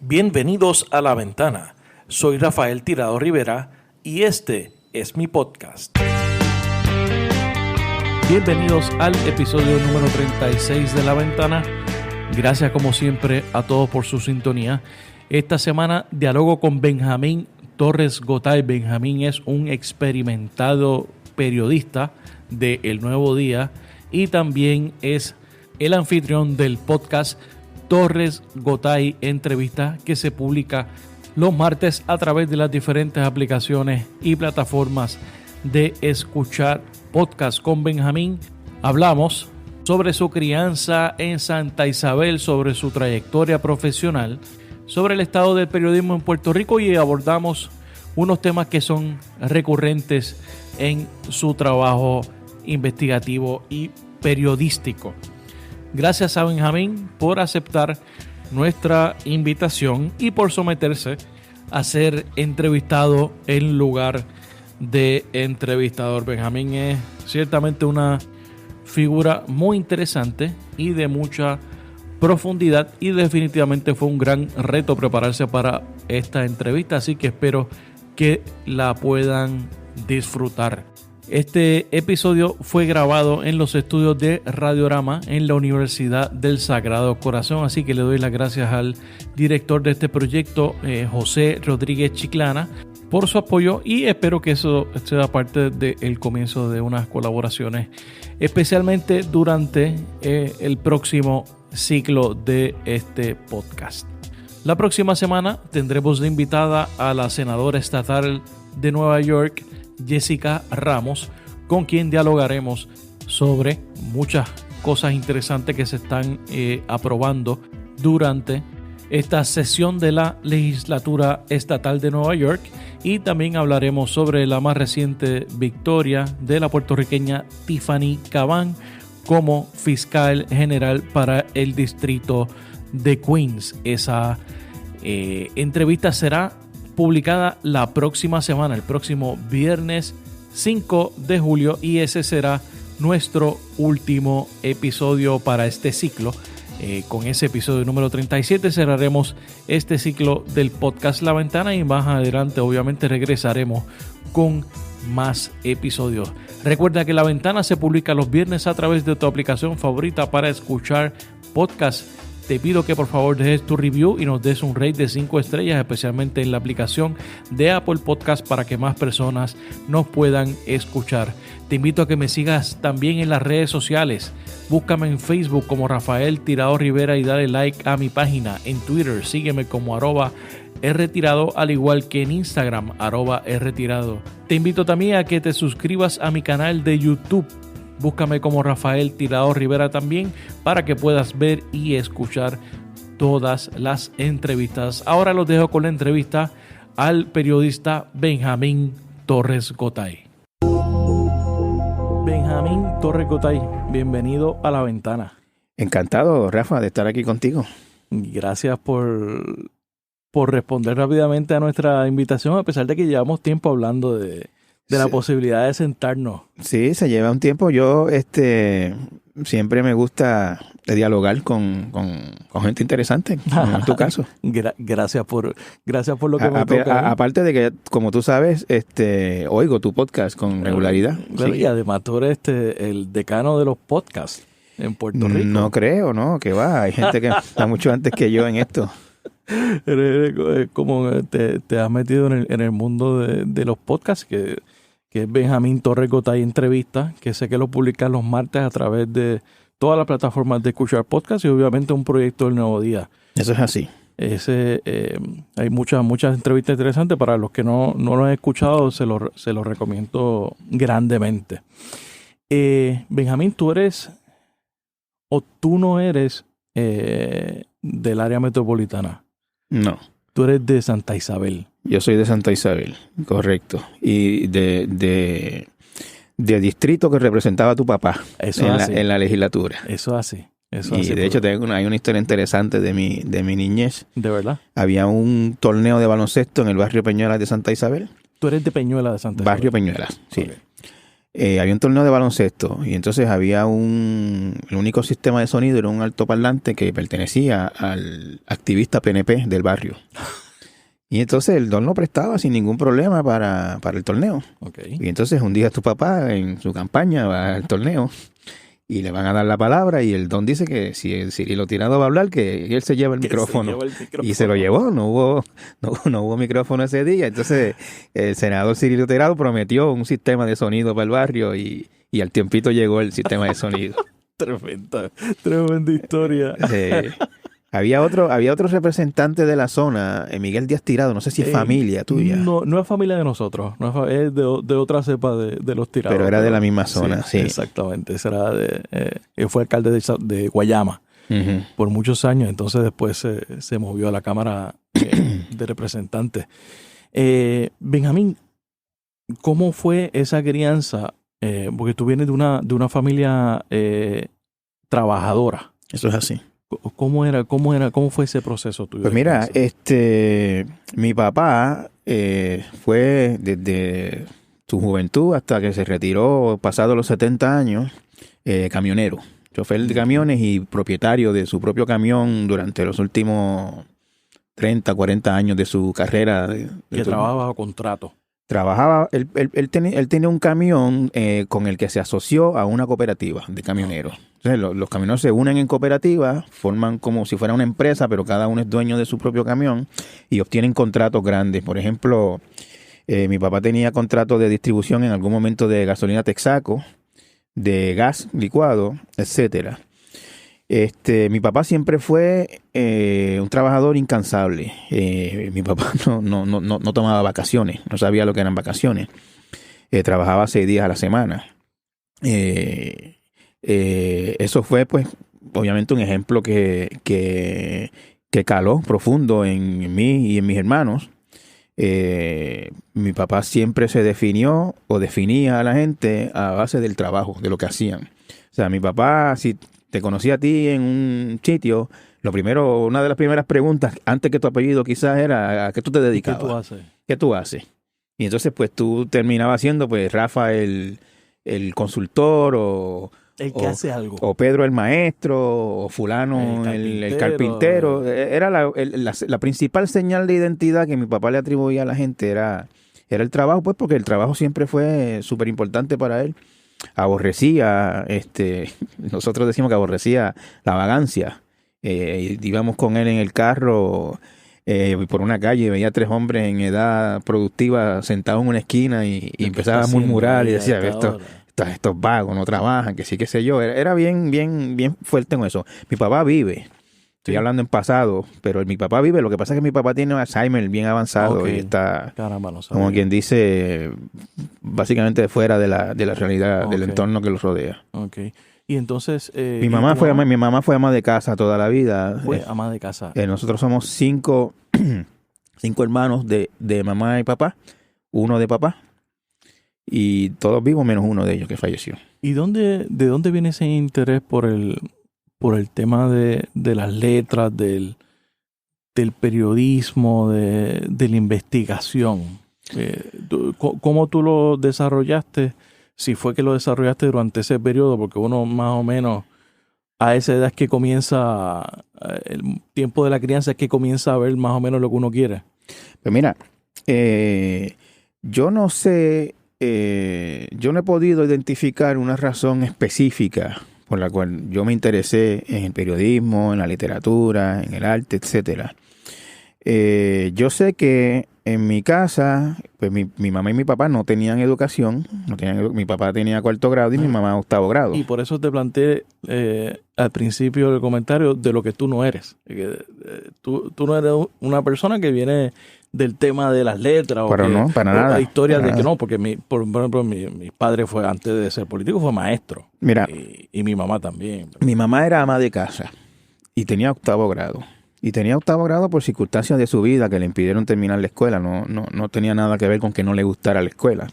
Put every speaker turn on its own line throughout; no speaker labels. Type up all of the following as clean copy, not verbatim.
Bienvenidos a La Ventana. Soy Rafael Tirado Rivera y este es mi podcast. Bienvenidos al episodio número 36 de La Ventana. Gracias como siempre a todos por su sintonía. Esta semana dialogo con Benjamín Torres Gotay. Benjamín es un experimentado periodista de El Nuevo Día y también es el anfitrión del podcast Torres Gotay Entrevista, que se publica los martes a través de las diferentes aplicaciones y plataformas de escuchar podcast. Con Benjamín hablamos sobre su crianza en Santa Isabel, sobre su trayectoria profesional, sobre el estado del periodismo en Puerto Rico y abordamos unos temas que son recurrentes en su trabajo investigativo y periodístico. Gracias a Benjamín por aceptar nuestra invitación y por someterse a ser entrevistado en lugar de entrevistador. Benjamín es ciertamente una figura muy interesante y de mucha profundidad y definitivamente fue un gran reto prepararse para esta entrevista, así que espero que la puedan disfrutar. Este episodio fue grabado en los estudios de Radiorama en la Universidad del Sagrado Corazón, así que le doy las gracias al director de este proyecto, José Rodríguez Chiclana, por su apoyo y espero que eso sea parte del comienzo de unas colaboraciones, especialmente durante el próximo ciclo de este podcast. La próxima semana tendremos de invitada a la senadora estatal de Nueva York, Jessica Ramos, con quien dialogaremos sobre muchas cosas interesantes que se están aprobando durante esta sesión de la legislatura estatal de Nueva York y también hablaremos sobre la más reciente victoria de la puertorriqueña Tiffany Caban como fiscal general para el distrito de Queens. Esa entrevista será publicada la próxima semana, el próximo viernes 5 de julio, y ese será nuestro último episodio para este ciclo. Con ese episodio número 37 cerraremos este ciclo del podcast La Ventana y más adelante obviamente regresaremos con más episodios. Recuerda que La Ventana se publica los viernes a través de tu aplicación favorita para escuchar podcasts. Te pido que por favor dejes tu review y nos des un rate de 5 estrellas, especialmente en la aplicación de Apple Podcast para que más personas nos puedan escuchar. Te invito a que me sigas también en las redes sociales. Búscame en Facebook como Rafael Tirado Rivera y dale like a mi página. En Twitter sígueme como @rtirado, al igual que en Instagram @rtirado. Te invito también a que te suscribas a mi canal de YouTube. Búscame como Rafael Tirado Rivera también para que puedas ver y escuchar todas las entrevistas. Ahora los dejo con la entrevista al periodista Benjamín Torres Gotay. Benjamín Torres Gotay, bienvenido a La Ventana.
Encantado, Rafa, de estar aquí contigo.
Gracias por responder rápidamente a nuestra invitación, a pesar de que llevamos tiempo hablando de la posibilidad de sentarnos.
Sí, se lleva un tiempo. Yo siempre me gusta dialogar con gente interesante, como en tu caso.
Gracias por lo que me toca.
Aparte de que, como tú sabes, oigo tu podcast con regularidad.
Sí. Y además tú eres el decano de los podcasts en Puerto Rico.
No creo, ¿no? Que va. Hay gente que está mucho antes que yo en esto.
Como te has metido en el mundo de los podcasts, que es Benjamín Torres Gotay Entrevista, que sé que lo publican los martes a través de todas las plataformas de escuchar podcast y obviamente un proyecto del Nuevo Día.
Eso es así.
Hay muchas entrevistas interesantes. Para los que no lo han escuchado, se los recomiendo grandemente. Benjamín, tú no eres del área metropolitana.
No.
Tú eres de Santa Isabel.
Yo soy de Santa Isabel, correcto. Y de distrito que representaba a tu papá en la legislatura.
Eso así.
Y de hecho hay una historia interesante de mi niñez.
¿De verdad?
Había un torneo de baloncesto en el barrio Peñuelas de Santa Isabel.
¿Tú eres de Peñuelas de Santa Isabel?
Barrio Peñuelas, sí. Okay. había un torneo de baloncesto y entonces había el único sistema de sonido era un altoparlante que pertenecía al activista PNP del barrio. Y entonces el don lo prestaba sin ningún problema para el torneo.
Okay.
Y entonces un día tu papá en su campaña va al torneo y le van a dar la palabra y el don dice que si el Cirilo Tirado va a hablar, que él se lleva el micrófono. Y se lo llevó, no hubo micrófono ese día. Entonces el senador Cirilo Tirado prometió un sistema de sonido para el barrio y al tiempito llegó el sistema de sonido.
Tremenda historia.
Había otro representante de la zona, Miguel Díaz Tirado, no sé si es familia tuya.
No es familia de nosotros, es de otra cepa de los Tirados.
Pero era de la misma zona, sí.
Exactamente, él fue alcalde de Guayama por muchos años, entonces después se movió a la Cámara de Representantes. Benjamín, ¿cómo fue esa crianza? Porque tú vienes de una familia trabajadora.
Eso es así.
¿Cómo fue ese proceso tuyo?
Pues mira, mi papá fue desde su juventud hasta que se retiró, pasado los 70 años, camionero, chofer de camiones y propietario de su propio camión durante los últimos 30, 40 años de su carrera.
Que trabajaba bajo contrato.
Trabajaba, él tenía un camión con el que se asoció a una cooperativa de camioneros. Entonces los camioneros se unen en cooperativas, forman como si fuera una empresa, pero cada uno es dueño de su propio camión y obtienen contratos grandes. Por ejemplo, mi papá tenía contratos de distribución en algún momento de gasolina Texaco, de gas licuado, etcétera. Mi papá siempre fue un trabajador incansable. Mi papá no tomaba vacaciones, no sabía lo que eran vacaciones. Trabajaba 6 días a la semana. Eso fue, pues, obviamente un ejemplo que caló profundo en mí y en mis hermanos. Mi papá siempre se definió o definía a la gente a base del trabajo, de lo que hacían. O sea, mi papá, si te conocí a ti en un sitio, una de las primeras preguntas, antes que tu apellido quizás era ¿a qué tú te dedicabas?
¿Qué tú haces?
¿Qué tú haces? Y entonces pues tú terminabas siendo pues Rafa el consultor o
el que hace algo.
O Pedro el maestro o fulano el carpintero. Era la principal señal de identidad que mi papá le atribuía a la gente era el trabajo, pues porque el trabajo siempre fue súper importante para él. Aborrecía, nosotros decimos que aborrecía la vagancia. Íbamos con él en el carro por una calle y veía 3 hombres en edad productiva sentados en una esquina y empezaba a murmurar y decía, estos vagos no trabajan, que sí, qué sé yo. Era bien fuerte en eso. Mi papá vive. Estoy hablando en pasado, pero mi papá vive. Lo que pasa es que mi papá tiene un Alzheimer bien avanzado y está, como quien dice, básicamente fuera de la realidad, del entorno que los rodea.
Okay. Y entonces...
mi mamá fue ama de casa toda la vida.
Fue ama de casa.
Nosotros somos 5 hermanos de mamá y papá, 1 de papá, y todos vivos menos uno de ellos que falleció.
¿Y de dónde viene ese interés por el tema de las letras, del periodismo, de la investigación? ¿Cómo tú lo desarrollaste? Si fue que lo desarrollaste durante ese periodo, porque uno más o menos a esa edad es que comienza, el tiempo de la crianza es que comienza a ver más o menos lo que uno quiere.
Pues mira, yo no sé, yo no he podido identificar una razón específica por la cual yo me interesé en el periodismo, en la literatura, en el arte, etcétera. Yo sé que en mi casa, pues mi mamá y mi papá no tenían educación, mi papá tenía 4º grado y mi mamá 8º grado.
Y por eso te planteé al principio del comentario de lo que tú no eres. Tú no eres una persona que viene del tema de las letras.
Pero
o
no, para nada.
Hay historias de que no, porque por ejemplo mi padre fue, antes de ser político, fue maestro.
Mira,
y mi mamá también.
Mi mamá era ama de casa y tenía 8º grado. Y tenía 8º grado por circunstancias de su vida que le impidieron terminar la escuela. No tenía nada que ver con que no le gustara la escuela.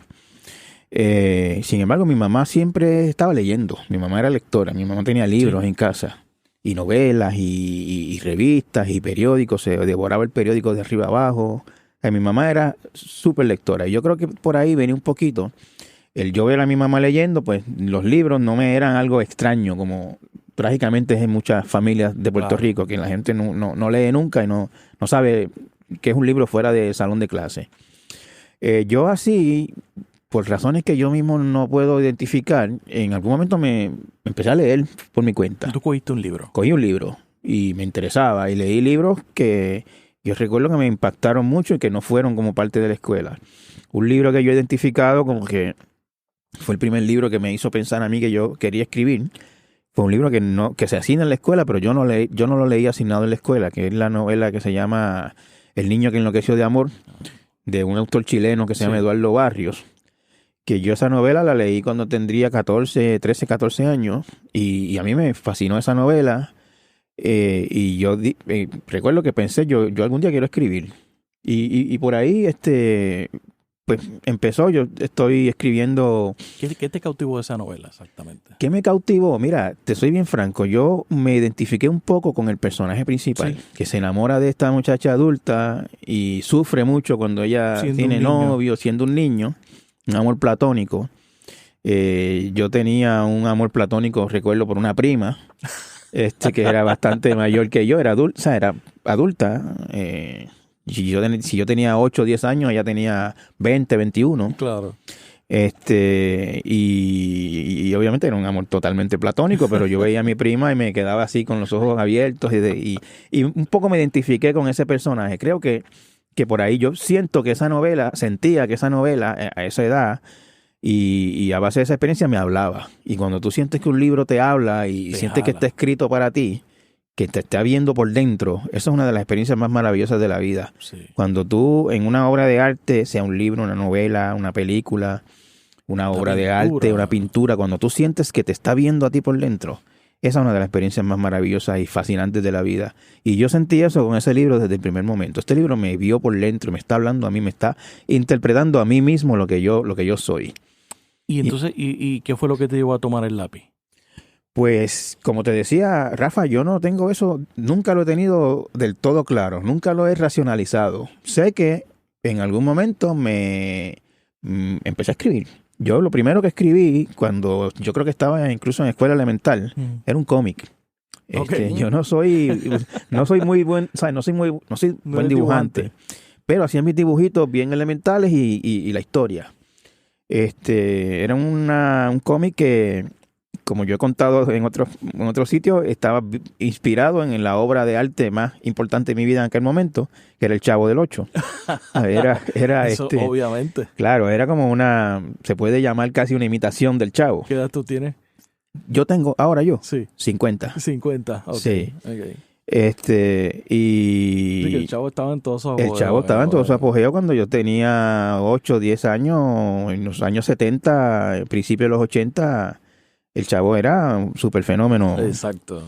Sin embargo, mi mamá siempre estaba leyendo. Mi mamá era lectora. Mi mamá tenía libros en casa. Y novelas, y revistas, y periódicos. Se devoraba el periódico de arriba abajo. Mi mamá era súper lectora. Y yo creo que por ahí venía un poquito el yo ver a mi mamá leyendo, pues los libros no me eran algo extraño, como trágicamente es en muchas familias de Puerto Rico, que la gente no lee nunca y no sabe qué es un libro fuera del salón de clase. Yo así, por razones que yo mismo no puedo identificar, en algún momento me empecé a leer por mi cuenta.
¿Tú cogiste un libro?
Cogí un libro y me interesaba y leí libros que yo recuerdo que me impactaron mucho y que no fueron como parte de la escuela. Un libro que yo he identificado como que fue el primer libro que me hizo pensar a mí que yo quería escribir. Fue un libro que se asigna en la escuela, pero yo no lo leí asignado en la escuela, que es la novela que se llama El niño que enloqueció de amor, de un autor chileno que se llama Eduardo Barrios. Que yo esa novela la leí cuando tendría 13, 14 años y a mí me fascinó esa novela. Y yo recuerdo que pensé, yo algún día quiero escribir. Y por ahí, pues empezó, yo estoy escribiendo.
¿Qué te cautivó de esa novela exactamente?
¿Qué me cautivó? Mira, te soy bien franco, yo me identifiqué un poco con el personaje principal, que se enamora de esta muchacha adulta y sufre mucho cuando ella tiene novio, siendo un niño, un amor platónico. Yo tenía un amor platónico, recuerdo, por una prima, que era bastante mayor que yo, era adulta. Si yo tenía 8 o 10 años, ella tenía 20, 21.
Claro.
Y obviamente era un amor totalmente platónico, pero yo veía a mi prima y me quedaba así con los ojos abiertos y un poco me identifiqué con ese personaje. Creo que por ahí yo sentía que esa novela a esa edad y a base de esa experiencia me hablaba. Y cuando tú sientes que un libro te habla y sientes que está escrito para ti, que te está viendo por dentro, eso es una de las experiencias más maravillosas de la vida. Sí. Cuando tú en una obra de arte, sea un libro, una novela, una película, una obra de arte, una pintura, cuando tú sientes que te está viendo a ti por dentro, esa es una de las experiencias más maravillosas y fascinantes de la vida. Y yo sentí eso con ese libro desde el primer momento. Este libro me vio por dentro, me está hablando a mí, me está interpretando a mí mismo lo que yo soy.
¿Y entonces, ¿y qué fue lo que te llevó a tomar el lápiz?
Pues, como te decía, Rafa, yo no tengo eso, nunca lo he tenido del todo claro, nunca lo he racionalizado. Sé que en algún momento me empecé a escribir. Yo lo primero que escribí, cuando yo creo que estaba incluso en escuela elemental, era un cómic. Yo no soy muy buen, o sea, no soy buen dibujante, pero hacía mis dibujitos bien elementales y la historia. Era un cómic que, como yo he contado en otros sitios, estaba inspirado en la obra de arte más importante de mi vida en aquel momento, que era El Chavo del Ocho. Era
eso, obviamente.
Claro, era como se puede llamar casi una imitación del Chavo.
¿Qué edad tú tienes?
Yo tengo, ahora
sí.
50.
50, ok.
Sí.
Okay.
Sí,
que el Chavo estaba en todo su apogeo.
El Chavo estaba en todo su apogeo cuando yo tenía 8 o 10 años, en los años 70, principios de los 80, el Chavo era un súper fenómeno.
Exacto.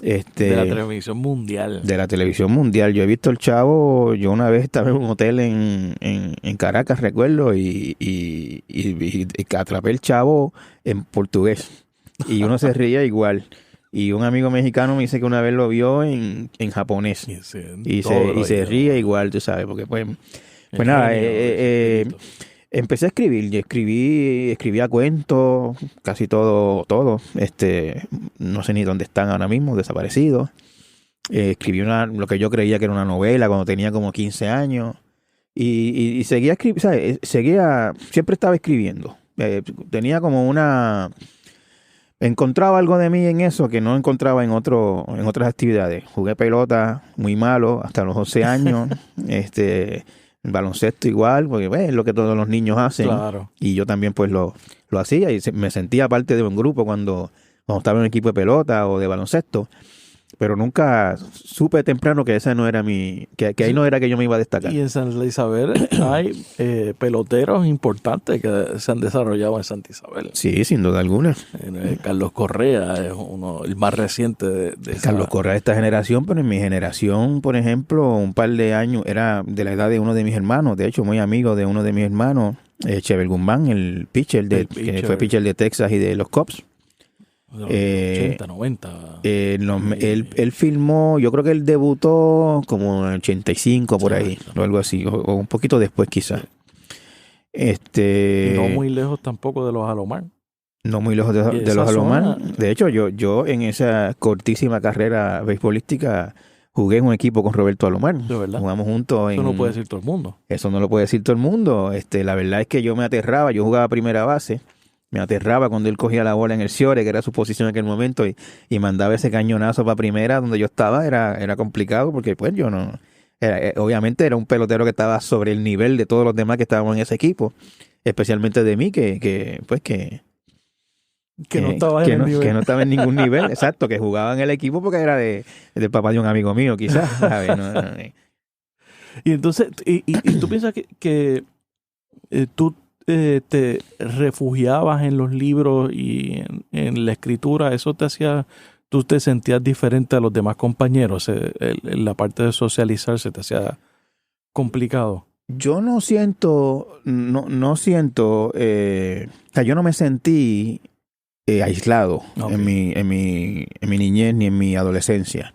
De la televisión mundial.
De la televisión mundial. Yo he visto el Chavo, yo una vez estaba en un hotel en Caracas, recuerdo, y atrapé el Chavo en portugués. Y uno se reía igual. Y un amigo mexicano me dice que una vez lo vio en japonés. Y se ríe igual, tú sabes, porque pues nada, empecé a escribir. Yo escribía cuentos, casi todo. No sé ni dónde están ahora mismo, desaparecidos. Escribí lo que yo creía que era una novela cuando tenía como 15 años. Y seguía escribiendo, ¿sabes? Siempre estaba escribiendo. Tenía como encontraba algo de mí en eso que no encontraba en otras actividades. Jugué pelota muy malo hasta los 12 años. Baloncesto igual, porque es lo que todos los niños hacen.
Claro.
Y yo también pues lo hacía y me sentía parte de un grupo cuando estaba en un equipo de pelota o de baloncesto. Pero nunca supe temprano que esa no era que ahí no era que yo me iba a destacar.
Y en Santa Isabel hay peloteros importantes que se han desarrollado en Santa Isabel.
Sí, sin duda alguna.
Carlos Correa es el más reciente de esa.
Carlos Correa de esta generación, pero en mi generación, por ejemplo, un par de años, era de la edad de uno de mis hermanos, de hecho muy amigo de uno de mis hermanos, Chevel Guzmán, el pitcher, que fue pitcher de Texas y de los Cubs.
80, 90.
Él filmó, yo creo que él debutó como en el 85 por ahí, o algo así, o un poquito después quizás.
No muy lejos tampoco de los Alomar.
No muy lejos de los Alomar. De hecho, yo en esa cortísima carrera beisbolística jugué en un equipo con Roberto Alomar.
¿De verdad?
Jugamos juntos.
Eso no puede decir todo el mundo.
Eso no lo puede decir todo el mundo. La verdad es que yo me aterraba. Yo jugaba primera base. Me aterraba cuando él cogía la bola en el Ciore, que era su posición en aquel momento, y mandaba ese cañonazo para primera donde yo estaba. Era complicado porque pues yo no... obviamente era un pelotero que estaba sobre el nivel de todos los demás que estábamos en ese equipo. Especialmente de mí, que no estaba en ningún nivel, exacto, que jugaba en el equipo porque era del papá de un amigo mío, quizás, ¿sabes?
Y entonces, y tú piensas que tú te refugiabas en los libros y en la escritura, eso te hacía, tú te sentías diferente a los demás compañeros, la parte de socializarse te hacía complicado.
Yo no siento, o sea, yo no me sentí aislado en mi niñez ni en mi adolescencia.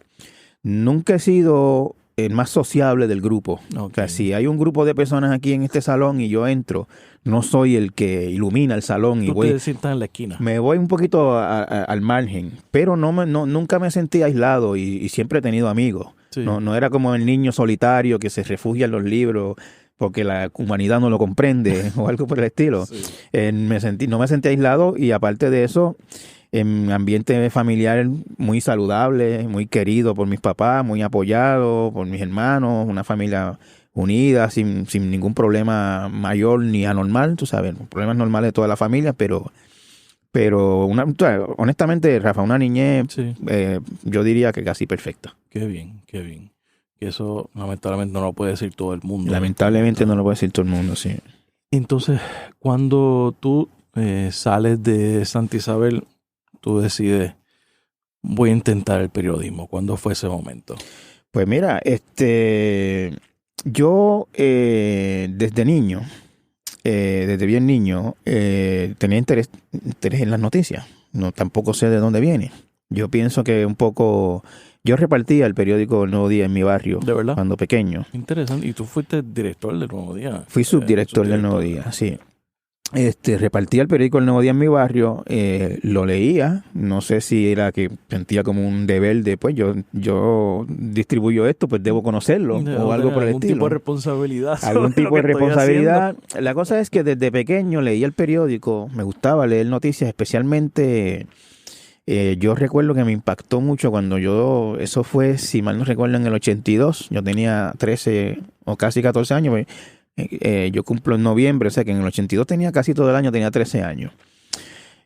Nunca he sido el más sociable del grupo. O sea, si hay un grupo de personas aquí en este salón y yo entro, no soy el que ilumina el salón.
Tú te sientas en la esquina.
Me voy un poquito al margen, pero nunca me sentí aislado y siempre he tenido amigos. Sí. No era como el niño solitario que se refugia en los libros porque la humanidad no lo comprende o algo por el estilo. Sí. No me sentí aislado y aparte de eso, en ambiente familiar muy saludable, muy querido por mis papás, muy apoyado por mis hermanos, una familia unida, sin ningún problema mayor ni anormal, tú sabes, problemas normales de toda la familia, pero honestamente, Rafa, una niñez, sí. Yo diría que casi perfecta.
Qué bien. Que eso lamentablemente no lo puede decir todo el mundo.
Lamentablemente no lo puede decir todo el mundo, sí.
Entonces, cuando tú sales de Santa Isabel, tú decides, voy a intentar el periodismo. ¿Cuándo fue ese momento?
Pues mira, yo desde niño, desde bien niño, tenía interés en las noticias. No, tampoco sé de dónde viene. Yo pienso que un poco... Yo repartía el periódico El Nuevo Día en mi barrio.
¿De verdad?
Cuando pequeño.
Interesante. ¿Y tú fuiste director del Nuevo Día?
Fui subdirector del Nuevo Día, sí. Repartía el periódico El Nuevo Día en mi barrio, lo leía, no sé si era que sentía como un deber de, pues yo distribuyo esto, pues debo conocerlo, o algo por el estilo.
Algún tipo de responsabilidad.
Algún tipo de responsabilidad. La cosa es que desde pequeño leía el periódico, me gustaba leer noticias, especialmente... yo recuerdo que me impactó mucho cuando eso fue, si mal no recuerdo, en el 82, yo tenía 13 o casi 14 años, yo cumplo en noviembre, o sea que en el 82 tenía casi todo el año, tenía 13 años.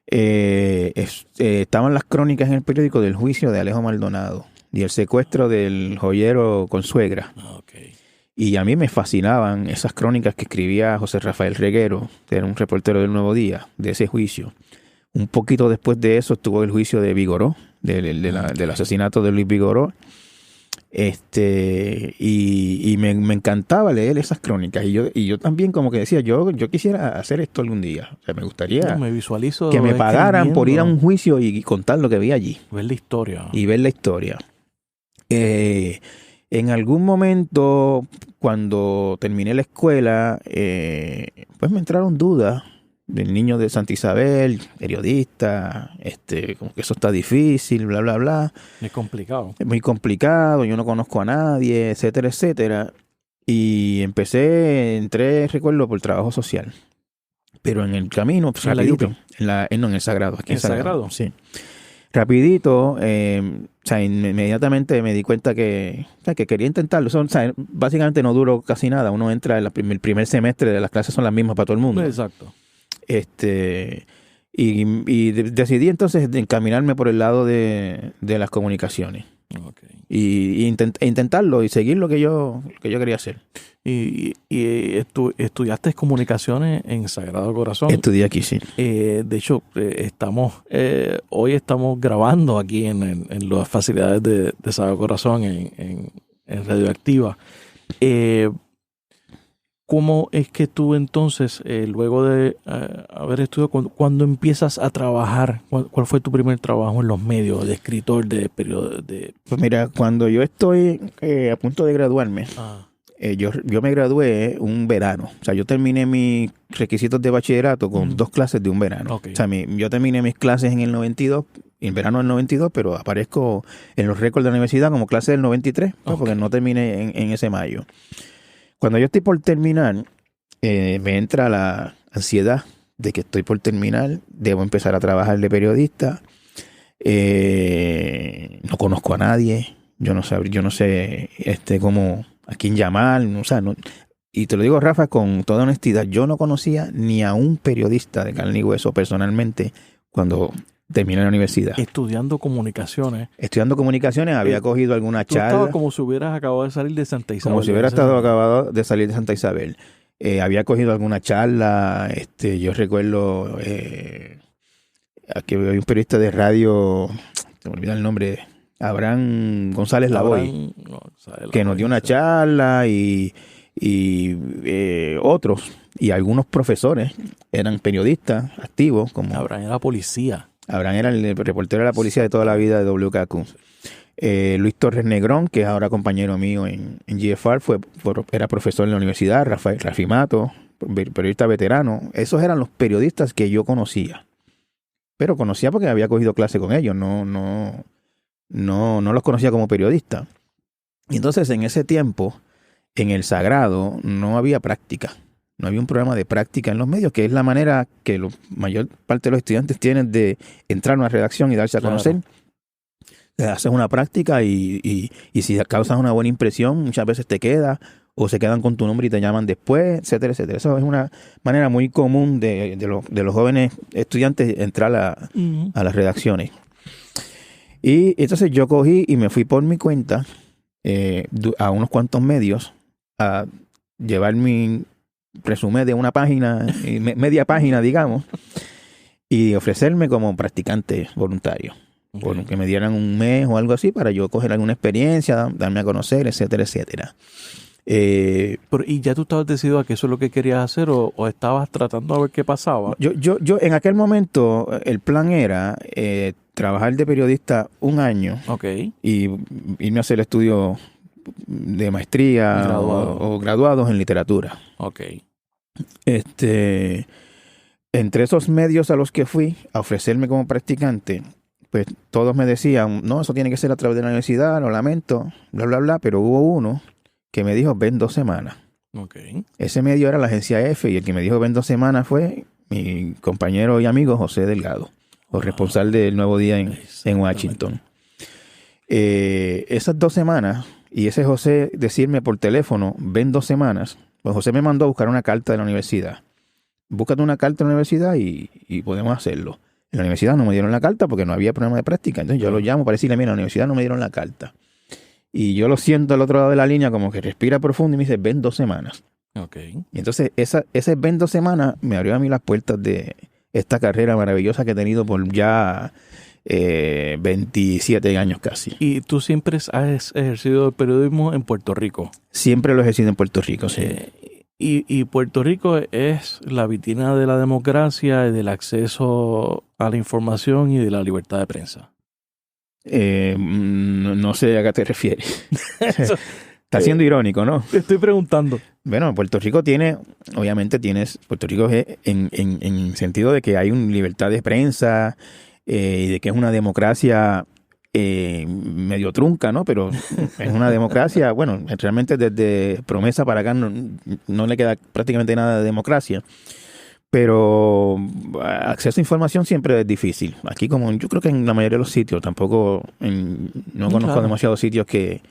Estaban las crónicas en el periódico del juicio de Alejo Maldonado y el secuestro del joyero Consuegra.
Okay.
Y a mí me fascinaban esas crónicas que escribía José Rafael Reguero, que era un reportero del Nuevo Día, de ese juicio. Un poquito después de eso estuvo el juicio de Vigoró, del asesinato de Luis Vigoró. Y me encantaba leer esas crónicas. Y yo también como que decía, yo quisiera hacer esto algún día. O sea, me gustaría que me pagaran por ir a un juicio y contar lo que vi allí.
Ver la historia.
Y ver la historia. En algún momento, cuando terminé la escuela, pues me entraron dudas. Del niño de Santa Isabel, periodista, como que eso está difícil, bla, bla, bla.
Es complicado.
Es muy complicado, yo no conozco a nadie, etcétera, etcétera. Y entré, recuerdo, por trabajo social. Pero en el camino, pues, rapidito. En el Sagrado. Aquí
¿En Sagrado?
Sí. Rapidito, inmediatamente me di cuenta que quería intentarlo. Básicamente no duró casi nada. Uno entra, el primer semestre de las clases son las mismas para todo el mundo.
Exacto.
Y decidí entonces encaminarme por el lado de las comunicaciones.
Okay.
Y intentarlo y seguir lo que yo quería hacer.
¿Y estudiaste comunicaciones en Sagrado Corazón?
Estudié aquí, sí.
De hecho, hoy estamos grabando aquí en las facilidades de Sagrado Corazón en Radioactiva. ¿Cómo es que tú entonces, luego de haber estudiado, cuando empiezas a trabajar, cuál fue tu primer trabajo en los medios, de escritor, de periódico?
Pues mira, cuando yo estoy a punto de graduarme, yo me gradué un verano. O sea, yo terminé mis requisitos de bachillerato con 2 clases de un verano.
Okay.
O sea, yo terminé mis clases en el 92, en verano del 92, pero aparezco en los récords de la universidad como clase del 93, pues, porque no terminé en ese mayo. Cuando yo estoy por terminar, me entra la ansiedad de que estoy por terminar, debo empezar a trabajar de periodista, no conozco a nadie, yo no sé cómo, a quién llamar, o sea, no, y te lo digo, Rafa, con toda honestidad, yo no conocía ni a un periodista de carne y hueso personalmente cuando terminé la universidad.
Estudiando comunicaciones,
había cogido alguna charla.
Estaba como si hubieras acabado de salir de Santa Isabel.
Como si hubiera estado acabado de salir de Santa Isabel. Había cogido alguna charla, yo recuerdo que había un periodista de radio, se me olvida el nombre, Abraham González Lavoy, que nos dio una charla y otros, y algunos profesores eran periodistas activos. Como
Abraham era policía.
Abraham era el reportero de la policía de toda la vida de WKQ. Luis Torres Negrón, que es ahora compañero mío en GFR, era profesor en la universidad. Rafi Mato, periodista veterano. Esos eran los periodistas que yo conocía. Pero conocía porque había cogido clase con ellos. No los conocía como periodistas. Y entonces, en ese tiempo, en el Sagrado, no había práctica. No había un programa de práctica en los medios, que es la manera que la mayor parte de los estudiantes tienen de entrar a una redacción y darse a conocer. Haces una práctica y si causas una buena impresión, muchas veces te queda o se quedan con tu nombre y te llaman después, etcétera, etcétera. Eso es una manera muy común de los jóvenes estudiantes entrar a las redacciones. Y entonces yo cogí y me fui por mi cuenta a unos cuantos medios a llevar mi resumen de una página, media página, digamos, y ofrecerme como practicante voluntario. Por que me dieran un mes o algo así para yo coger alguna experiencia, darme a conocer, etcétera, etcétera.
¿Y ya tú estabas decidido a que eso es lo que querías hacer o estabas tratando a ver qué pasaba?
Yo en aquel momento el plan era trabajar de periodista un año y irme a hacer el estudio de maestría o graduados en literatura. Entre esos medios a los que fui a ofrecerme como practicante, pues todos me decían, no, eso tiene que ser a través de la universidad, lo lamento, bla, bla, bla, pero hubo uno que me dijo, ven 2 semanas. Ese medio era la agencia F y el que me dijo, ven 2 semanas fue mi compañero y amigo José Delgado, responsable del Nuevo Día en Washington. Esas 2 semanas, y ese José decirme por teléfono, ven 2 semanas, pues José me mandó a buscar una carta de la universidad. Búscate una carta de la universidad y podemos hacerlo. En la universidad no me dieron la carta porque no había programa de práctica. Entonces yo lo llamo para decirle, mira, en la universidad no me dieron la carta. Y yo lo siento al otro lado de la línea como que respira profundo y me dice, ven 2 semanas. Y entonces ese ven 2 semanas me abrió a mí las puertas de esta carrera maravillosa que he tenido por ya 27 años casi.
¿Y tú siempre has ejercido el periodismo en Puerto Rico?
Siempre lo he ejercido en Puerto Rico, sí.
Y Puerto Rico es la vitrina de la democracia y del acceso a la información y de la libertad de prensa.
No sé a qué te refieres. Está siendo irónico, ¿no?
Te estoy preguntando.
Bueno, Puerto Rico Puerto Rico es en sentido de que hay una libertad de prensa y de que es una democracia medio trunca, ¿no? Pero es una democracia, bueno, realmente desde Promesa para acá no le queda prácticamente nada de democracia. Pero acceso a información siempre es difícil. Aquí, como yo creo que en la mayoría de los sitios, no conozco demasiados sitios que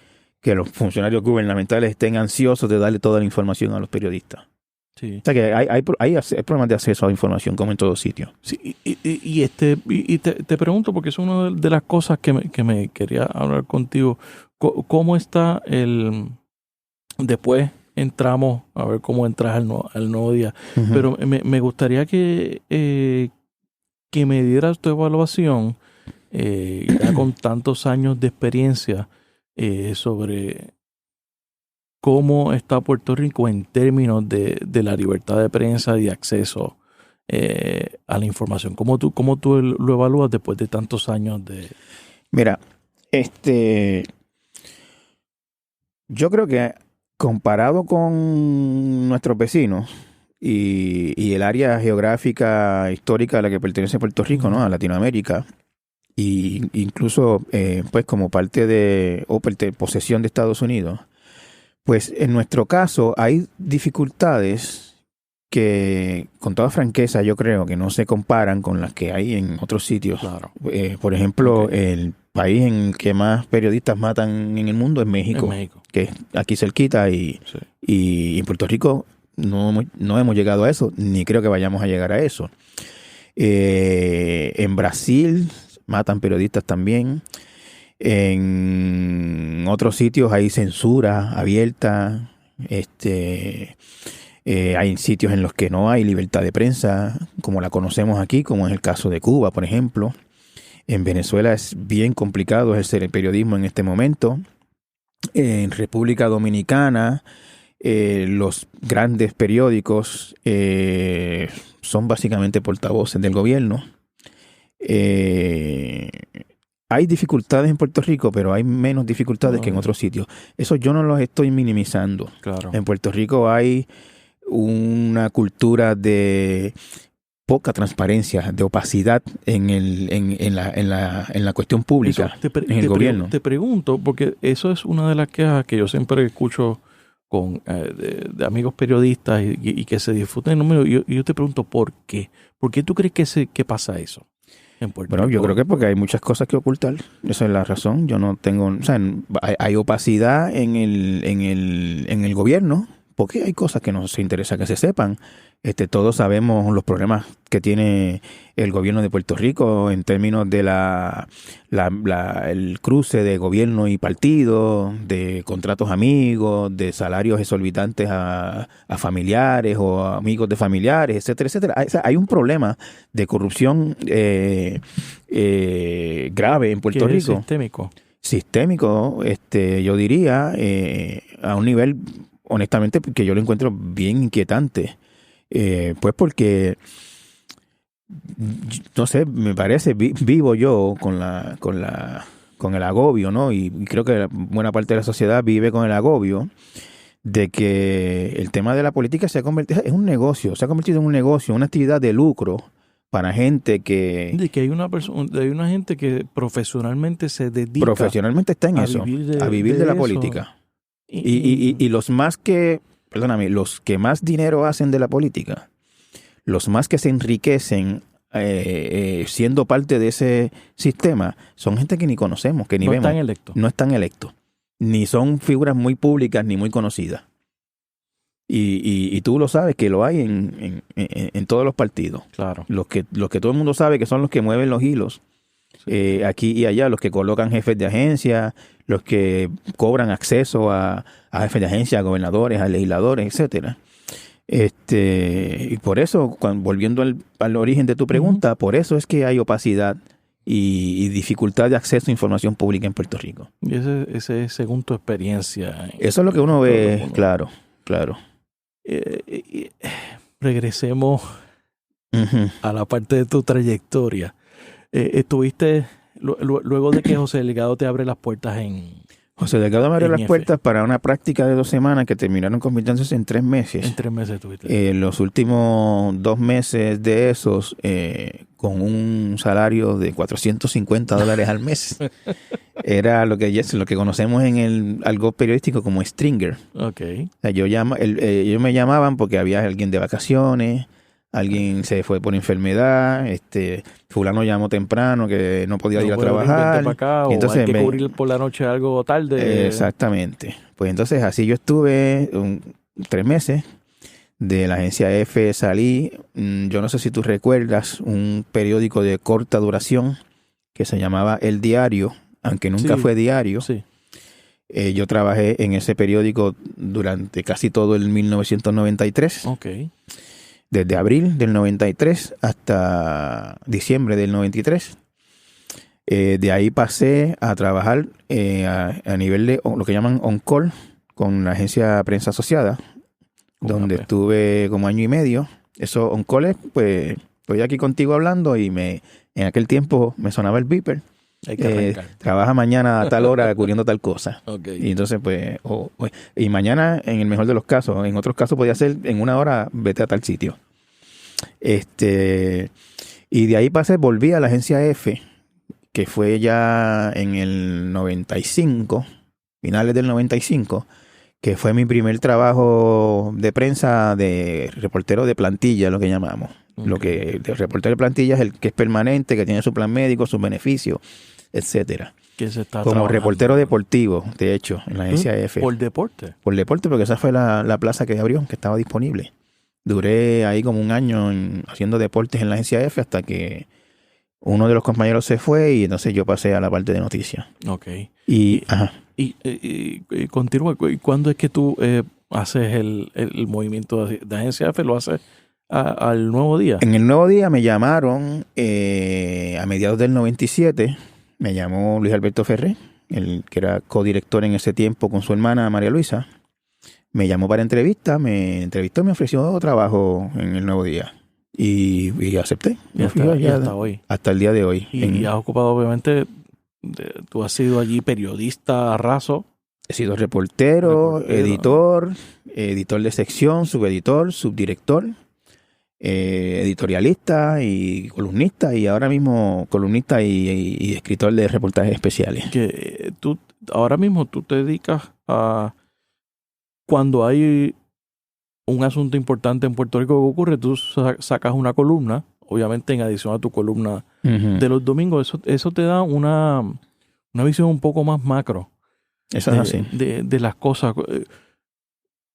los funcionarios gubernamentales estén ansiosos de darle toda la información a los periodistas. Sí. O sea que hay problemas de acceso a la información como en todos sitios.
Sí, y te pregunto, porque es una de las cosas que me quería hablar contigo. ¿Cómo está después entramos a ver cómo entras al nuevo día? Pero me gustaría que me dieras tu evaluación ya con tantos años de experiencia sobre cómo está Puerto Rico en términos de la libertad de prensa y de acceso a la información. ¿Cómo tú lo evalúas después de tantos años de...?
Mira, yo creo que Comparado con nuestros vecinos y el área geográfica histórica a la que pertenece Puerto Rico, ¿no? A Latinoamérica, y incluso pues como parte de posesión de Estados Unidos, pues en nuestro caso hay dificultades que, con toda franqueza, yo creo que no se comparan con las que hay en otros sitios.
Claro.
Por ejemplo, el país en el que más periodistas matan en el mundo es México, que es aquí cerquita, y en Puerto Rico no hemos llegado a eso, ni creo que vayamos a llegar a eso. En Brasil matan periodistas también. En otros sitios hay censura abierta. Hay sitios en los que no hay libertad de prensa, como la conocemos aquí, como es el caso de Cuba, por ejemplo. En Venezuela es bien complicado ejercer el periodismo en este momento. En República Dominicana, los grandes periódicos son básicamente portavoces del gobierno. Hay dificultades en Puerto Rico, pero hay menos dificultades que en otros sitios. Eso yo no los estoy minimizando.
Claro.
En Puerto Rico hay una cultura de poca transparencia, de opacidad en la cuestión pública, en el gobierno.
Te pregunto, porque eso es una de las quejas que yo siempre escucho de amigos periodistas y que se disfruten. Y yo te pregunto, ¿por qué? ¿Por qué tú crees que pasa eso en Puerto Rico?
Yo creo que porque hay muchas cosas que ocultar. Esa es la razón. Yo no tengo... O sea, hay opacidad en el gobierno, porque hay cosas que nos interesa que se sepan. Todos sabemos los problemas que tiene el gobierno de Puerto Rico en términos de el cruce de gobierno y partido, de contratos amigos, de salarios exorbitantes a familiares o a amigos de familiares, etcétera, etcétera. Hay un problema de corrupción grave en Puerto Rico. Sistémico, yo diría, a un nivel, honestamente, que yo lo encuentro bien inquietante. Pues porque, no sé, me parece, vivo yo con el agobio, ¿no? Y creo que buena parte de la sociedad vive con el agobio de que el tema de la política se ha convertido en un negocio, una actividad de lucro para gente que...
De que hay una gente que profesionalmente se dedica...
Profesionalmente está en eso, a vivir de la política. Y los más que... Perdóname, los que más dinero hacen de la política, los más que se enriquecen siendo parte de ese sistema, son gente que ni conocemos, que ni vemos. No están electos. Ni son figuras muy públicas ni muy conocidas. Y tú lo sabes que lo hay en todos los partidos.
Claro.
Los que todo el mundo sabe que son los que mueven los hilos. Sí. Aquí y allá, los que colocan jefes de agencia, los que cobran acceso a jefes de agencia, a gobernadores, a legisladores, etcétera. Y por eso, volviendo al origen de tu pregunta, por eso es que hay opacidad y dificultad de acceso a información pública en Puerto Rico.
Y ese es según tu experiencia.
Eso es lo que uno ve, claro.
Regresemos a la parte de tu trayectoria. Estuviste, luego de que José Delgado te abre las puertas
José Delgado me abrió las puertas para una práctica de 2 semanas que terminaron convirtiéndose en 3 meses.
En 3 meses estuviste.
Los últimos 2 meses de esos, con un salario de $450 al mes. Era lo que conocemos en el algo periodístico como stringer.
Okay.
O sea, ellos me llamaban porque había alguien de vacaciones, alguien se fue por enfermedad, fulano llamó temprano que no podía ir a trabajar.
Acá, y entonces hay que cubrir por la noche algo tarde.
Exactamente. Pues entonces así yo estuve 3 meses. De la agencia F salí, yo no sé si tú recuerdas, un periódico de corta duración que se llamaba El Diario, aunque nunca fue diario.
Sí.
Yo trabajé en ese periódico durante casi todo el 1993.
Okay.
Desde abril del 93 hasta diciembre del 93. De ahí pasé a trabajar a nivel de lo que llaman on-call con la agencia Prensa Asociada, donde estuve como 1 año y medio. Eso on-call es, pues, estoy aquí contigo hablando y en aquel tiempo me sonaba el beeper.
Hay que arrancar.
Trabaja mañana a tal hora cubriendo tal cosa.
Okay.
Y entonces, pues, y mañana, en el mejor de los casos, en otros casos podía ser en una hora, vete a tal sitio. Y de ahí volví a la agencia F, que fue ya en el 95, finales del 95, que fue mi primer trabajo de prensa de reportero de plantilla, lo que llamamos.
Okay.
El reportero de plantilla es el que es permanente, que tiene su plan médico, sus beneficios, etcétera.
Que se está
como reportero deportivo, de hecho, en la agencia F.
¿Por deporte?
Por deporte, porque esa fue la plaza que abrió, que estaba disponible. Duré ahí como un año haciendo deportes en la agencia F hasta que uno de los compañeros se fue y entonces yo pasé a la parte de noticias.
Ok.
Y continúa.
¿Y cuándo es que tú haces el movimiento de agencia F? ¿Lo haces al Nuevo Día?
En el Nuevo Día me llamaron a mediados del 97. Me llamó Luis Alberto Ferré, el que era codirector en ese tiempo con su hermana María Luisa. Me llamó para entrevista, me entrevistó y me ofreció trabajo en el Nuevo Día. Y acepté.
Y hasta hoy.
Hasta el día de hoy.
Y has ocupado, obviamente, tú has sido allí periodista raso.
He sido reportero, editor de sección, subeditor, subdirector, editorialista y columnista, y ahora mismo columnista y escritor de reportajes especiales.
Que ahora mismo tú te dedicas a... Cuando hay un asunto importante en Puerto Rico que ocurre, tú sacas una columna, obviamente en adición a tu columna de los domingos. Eso te da una visión un poco más macro.
Eso es así.
De las cosas.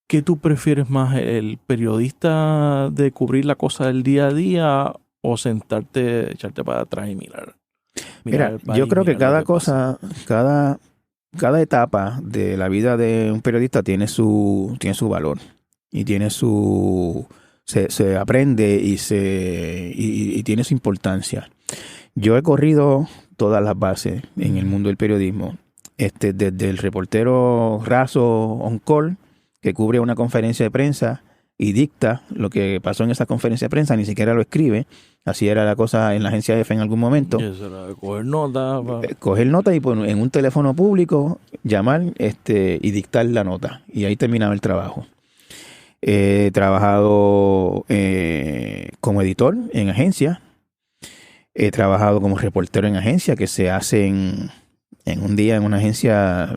¿Qué tú prefieres más, el periodista de cubrir la cosa del día a día o sentarte, echarte para atrás y mirar?
Mira, yo creo que cada cosa, cada etapa de la vida de un periodista tiene su valor y tiene se aprende y tiene su importancia. Yo he corrido todas las bases en el mundo del periodismo, desde el reportero raso on call que cubre una conferencia de prensa y dicta lo que pasó en esa conferencia de prensa, ni siquiera lo escribe. Así era la cosa en la agencia F en algún momento.
Eso era coger nota.
Coger nota y en un teléfono público llamar y dictar la nota. Y ahí terminaba el trabajo. He trabajado como editor en agencia. He trabajado como reportero en agencia, que se hace en un día en una agencia.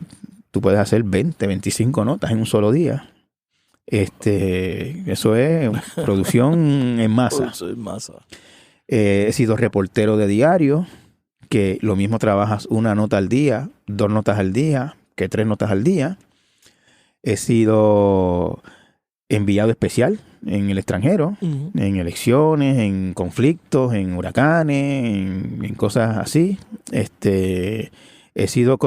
Tú puedes hacer 20, 25 notas en un solo día. Eso es producción en masa. He sido reportero de diario, que lo mismo trabajas una nota al día, 2 notas al día, que 3 notas al día. He sido enviado especial en el extranjero, en elecciones, en conflictos, en huracanes, en cosas así. He sido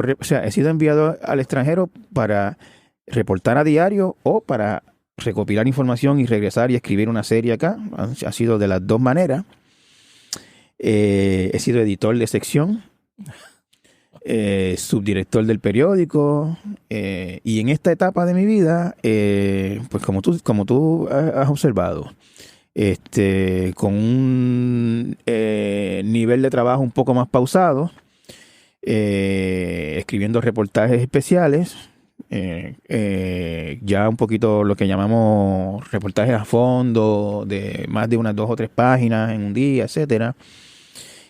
enviado al extranjero para reportar a diario o para recopilar información y regresar y escribir una serie acá. Ha sido de las dos maneras. He sido editor de sección, subdirector del periódico, y en esta etapa de mi vida, pues como tú has observado, con un nivel de trabajo un poco más pausado, escribiendo reportajes especiales, ya un poquito lo que llamamos reportajes a fondo, de más de unas 2 o 3 páginas en un día, etcétera.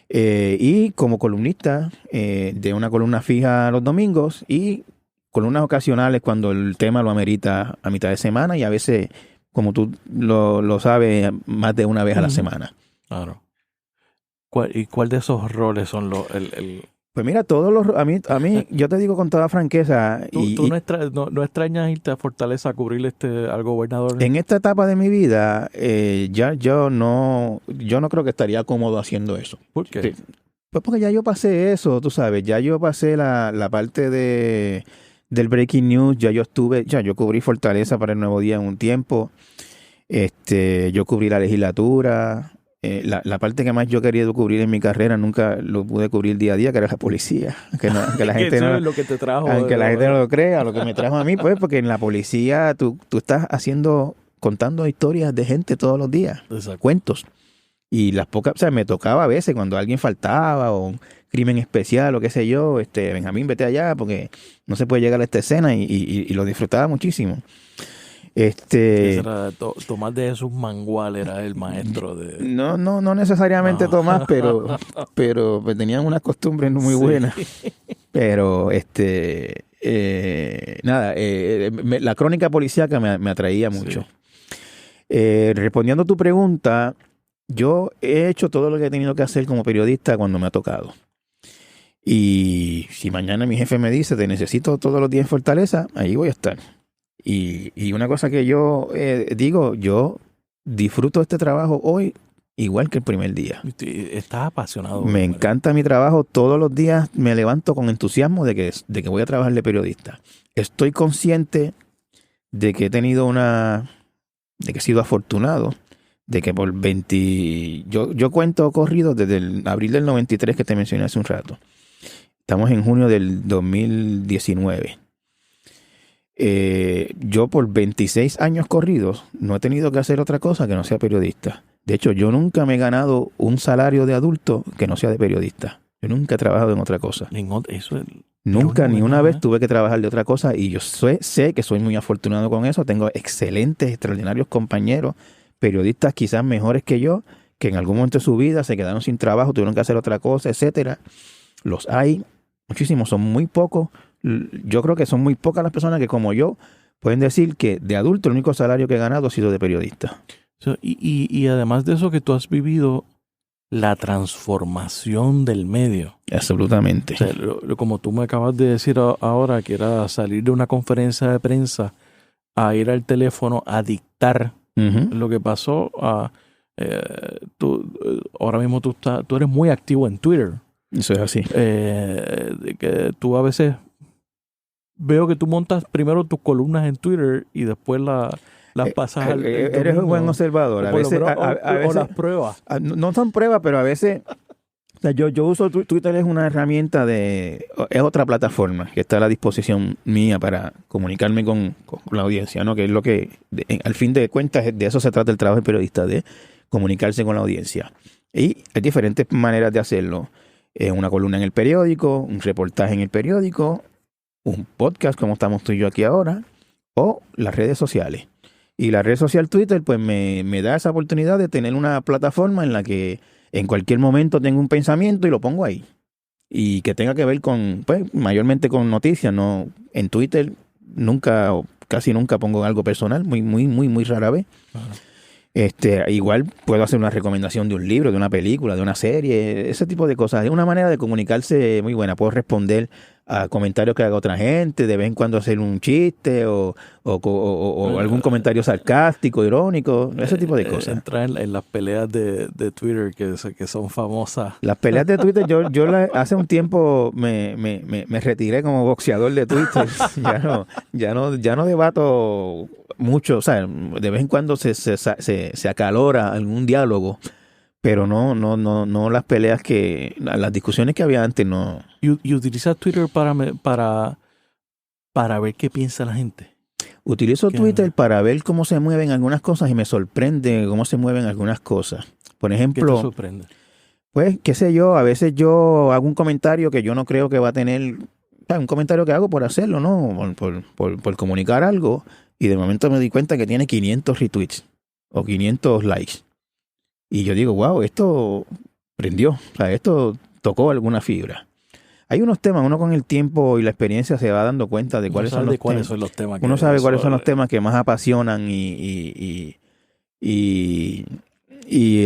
Y como columnista de una columna fija los domingos y columnas ocasionales cuando el tema lo amerita a mitad de semana, y a veces, como tú lo sabes, más de una vez a la semana.
Claro. ¿Cuál de esos roles son
Pues mira, a mí, yo te digo con toda franqueza.
¿Tú no extrañas irte a Fortaleza a cubrir al gobernador?
En esta etapa de mi vida, yo no creo que estaría cómodo haciendo eso.
¿Por qué?
Pues porque ya yo pasé eso, tú sabes. Ya yo pasé la parte del breaking news. Yo cubrí Fortaleza para el Nuevo Día en un tiempo. Yo cubrí la legislatura. La parte que más yo quería cubrir en mi carrera nunca lo pude cubrir día a día, que era la policía. Que la gente no,
lo que te trajo,
aunque la gente no lo crea, lo que me trajo a mí, pues, porque en la policía tú estás contando historias de gente todos los días.
Exacto.
Cuentos. Y las pocas, o sea, me tocaba a veces cuando alguien faltaba o un crimen especial o qué sé yo, Benjamín, vete allá porque no se puede llegar a esta escena y lo disfrutaba muchísimo.
Tomás de Jesús Mangual era el maestro de...
No necesariamente Tomás, pero pues, tenían unas costumbres muy buenas. Pero, la crónica policíaca me atraía mucho. Respondiendo a tu pregunta, yo he hecho todo lo que he tenido que hacer como periodista cuando me ha tocado. Y si mañana mi jefe me dice, te necesito todos los días en Fortaleza, ahí voy a estar. Y una cosa que yo digo, yo disfruto este trabajo hoy igual que el primer día.
Estás apasionado.
Me encanta mi trabajo. Todos los días me levanto con entusiasmo de que voy a trabajar de periodista. Estoy consciente de que he tenido de que he sido afortunado, de que por 20... Yo cuento corridos desde el abril del 93 que te mencioné hace un rato. Estamos en junio del 2019. Yo por 26 años corridos no he tenido que hacer otra cosa que no sea periodista. De hecho, yo nunca me he ganado un salario de adulto que no sea de periodista. Yo nunca he trabajado en otra cosa. Nunca, ni una vez tuve que trabajar de otra cosa y yo sé que soy muy afortunado con eso. Tengo excelentes, extraordinarios compañeros, periodistas quizás mejores que yo, que en algún momento de su vida se quedaron sin trabajo, tuvieron que hacer otra cosa, etcétera. Los hay muchísimos, son muy pocos. Yo creo que son muy pocas las personas que, como yo, pueden decir que de adulto el único salario que he ganado ha sido de periodista.
Y además de eso, que tú has vivido la transformación del medio.
Absolutamente.
O sea, como tú me acabas de decir ahora, que era salir de una conferencia de prensa a ir al teléfono a dictar lo que pasó. Ahora mismo tú eres muy activo en Twitter.
Eso es así.
Que tú a veces veo que tú montas primero tus columnas en Twitter y después las pasas al...
Eres un buen observador.
O las pruebas.
No son pruebas, pero a veces... O sea, yo uso Twitter, es una herramienta es otra plataforma que está a la disposición mía para comunicarme con la audiencia, ¿no? Que es lo que, al fin de cuentas, de eso se trata el trabajo del periodista, de comunicarse con la audiencia. Y hay diferentes maneras de hacerlo. Una columna en el periódico, un reportaje en el periódico, un podcast como estamos tú y yo aquí ahora, o las redes sociales. Y la red social Twitter pues me da esa oportunidad de tener una plataforma en la que en cualquier momento tengo un pensamiento y lo pongo ahí. Y que tenga que ver con, pues, mayormente con noticias. No, en Twitter nunca o casi nunca pongo algo personal, muy rara vez. Uh-huh. Igual puedo hacer una recomendación de un libro, de una película, de una serie, ese tipo de cosas. Es una manera de comunicarse muy buena. Puedo responder a comentarios que haga otra gente, de vez en cuando hacer un chiste o algún comentario sarcástico, irónico, ese tipo de cosas.
Entrar en las peleas de Twitter que son famosas.
Las peleas de Twitter, yo hace un tiempo me retiré como boxeador de Twitter. ya no debato mucho, o sea, de vez en cuando se acalora algún diálogo. Pero no las peleas las discusiones que había antes, no.
¿Y utilizas Twitter para ver qué piensa la gente?
Utilizo Twitter para ver cómo se mueven algunas cosas y me sorprende cómo se mueven algunas cosas. Por ejemplo,
¿qué te sorprende?
Pues, qué sé yo, a veces yo hago un comentario que yo no creo que va a tener, o sea, un comentario que hago por hacerlo, ¿no? Por comunicar algo, y de momento me di cuenta que tiene 500 retweets o 500 likes. Y yo digo, wow, esto prendió, o sea, esto tocó alguna fibra. Hay unos temas, uno con el tiempo y la experiencia se va dando cuenta de cuáles son los temas. Uno sabe cuáles son los temas que más apasionan y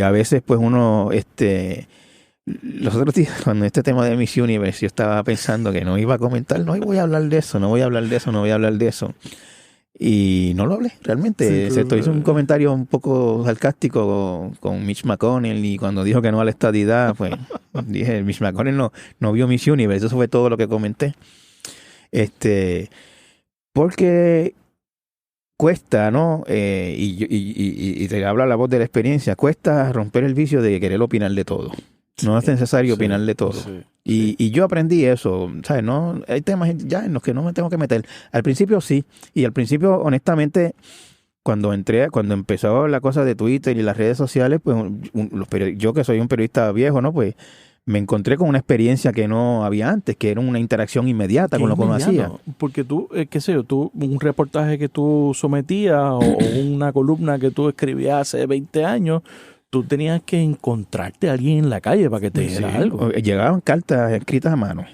a veces pues uno, los otros días cuando este tema de Miss Universe yo estaba pensando que no iba a comentar, no voy a hablar de eso. Y no lo hablé, realmente. Sí, hizo un comentario un poco sarcástico con Mitch McConnell y cuando dijo que no a la estadidad, pues dije, Mitch McConnell no vio Miss Universe, eso fue todo lo que comenté. Porque cuesta, ¿no? Y te habla la voz de la experiencia, cuesta romper el vicio de querer opinar de todo. No es necesario opinar de todo. Sí. Y yo aprendí eso, ¿sabes? No, hay temas ya en los que no me tengo que meter. Al principio sí, y al principio, honestamente, cuando empezó la cosa de Twitter y las redes sociales, pues yo que soy un periodista viejo, ¿no? Pues me encontré con una experiencia que no había antes, que era una interacción inmediata con lo que uno hacía.
Porque tú, qué sé yo, un reportaje que tú sometías o una columna que tú escribías hace 20 años, tú tenías que encontrarte a alguien en la calle para que te diera algo.
Llegaban cartas escritas a mano,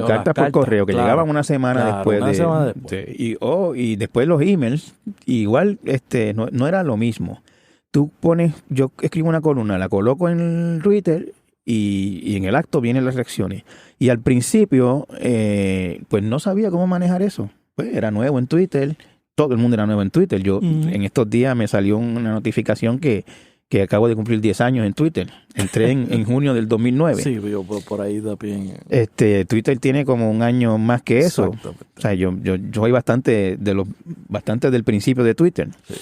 cartas por correo, que llegaban una semana después. Sí, y después los emails, igual no era lo mismo. Tú yo escribo una columna, la coloco en Twitter y en el acto vienen las reacciones. Y al principio, pues no sabía cómo manejar eso. Pues era nuevo en Twitter, todo el mundo era nuevo en Twitter. Yo en estos días me salió una notificación que acabo de cumplir 10 años en Twitter. Entré en junio del 2009.
Sí, yo por ahí también.
Twitter tiene como un año más que eso. O sea, yo soy bastante del principio de Twitter. Sí.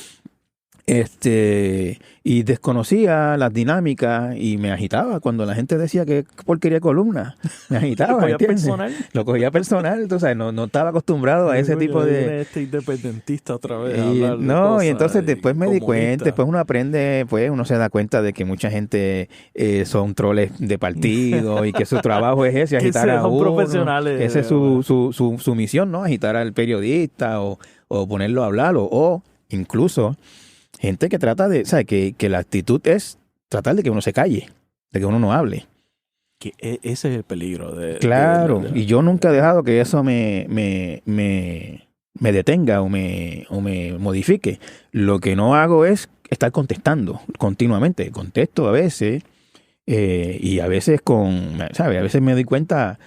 Y desconocía las dinámicas y me agitaba cuando la gente decía que porquería de columna. Me agitaba. Lo cogía personal. Entonces, no estaba acostumbrado a ese tipo de...
independentista otra vez.
Y entonces después me di cuenta, después uno aprende, pues uno se da cuenta de que mucha gente son troles de partido y que su trabajo es ese, agitar a uno.
Profesionales.
Esa es su misión, ¿no? Agitar al periodista o ponerlo a hablar o incluso... Gente que trata de, ¿sabes? Que la actitud es tratar de que uno se calle, de que uno no hable.
Que ese es el peligro.
Claro, y yo nunca he dejado que eso me detenga o me modifique. Lo que no hago es estar contestando continuamente. Contesto a veces y a veces ¿sabes? A veces me doy cuenta,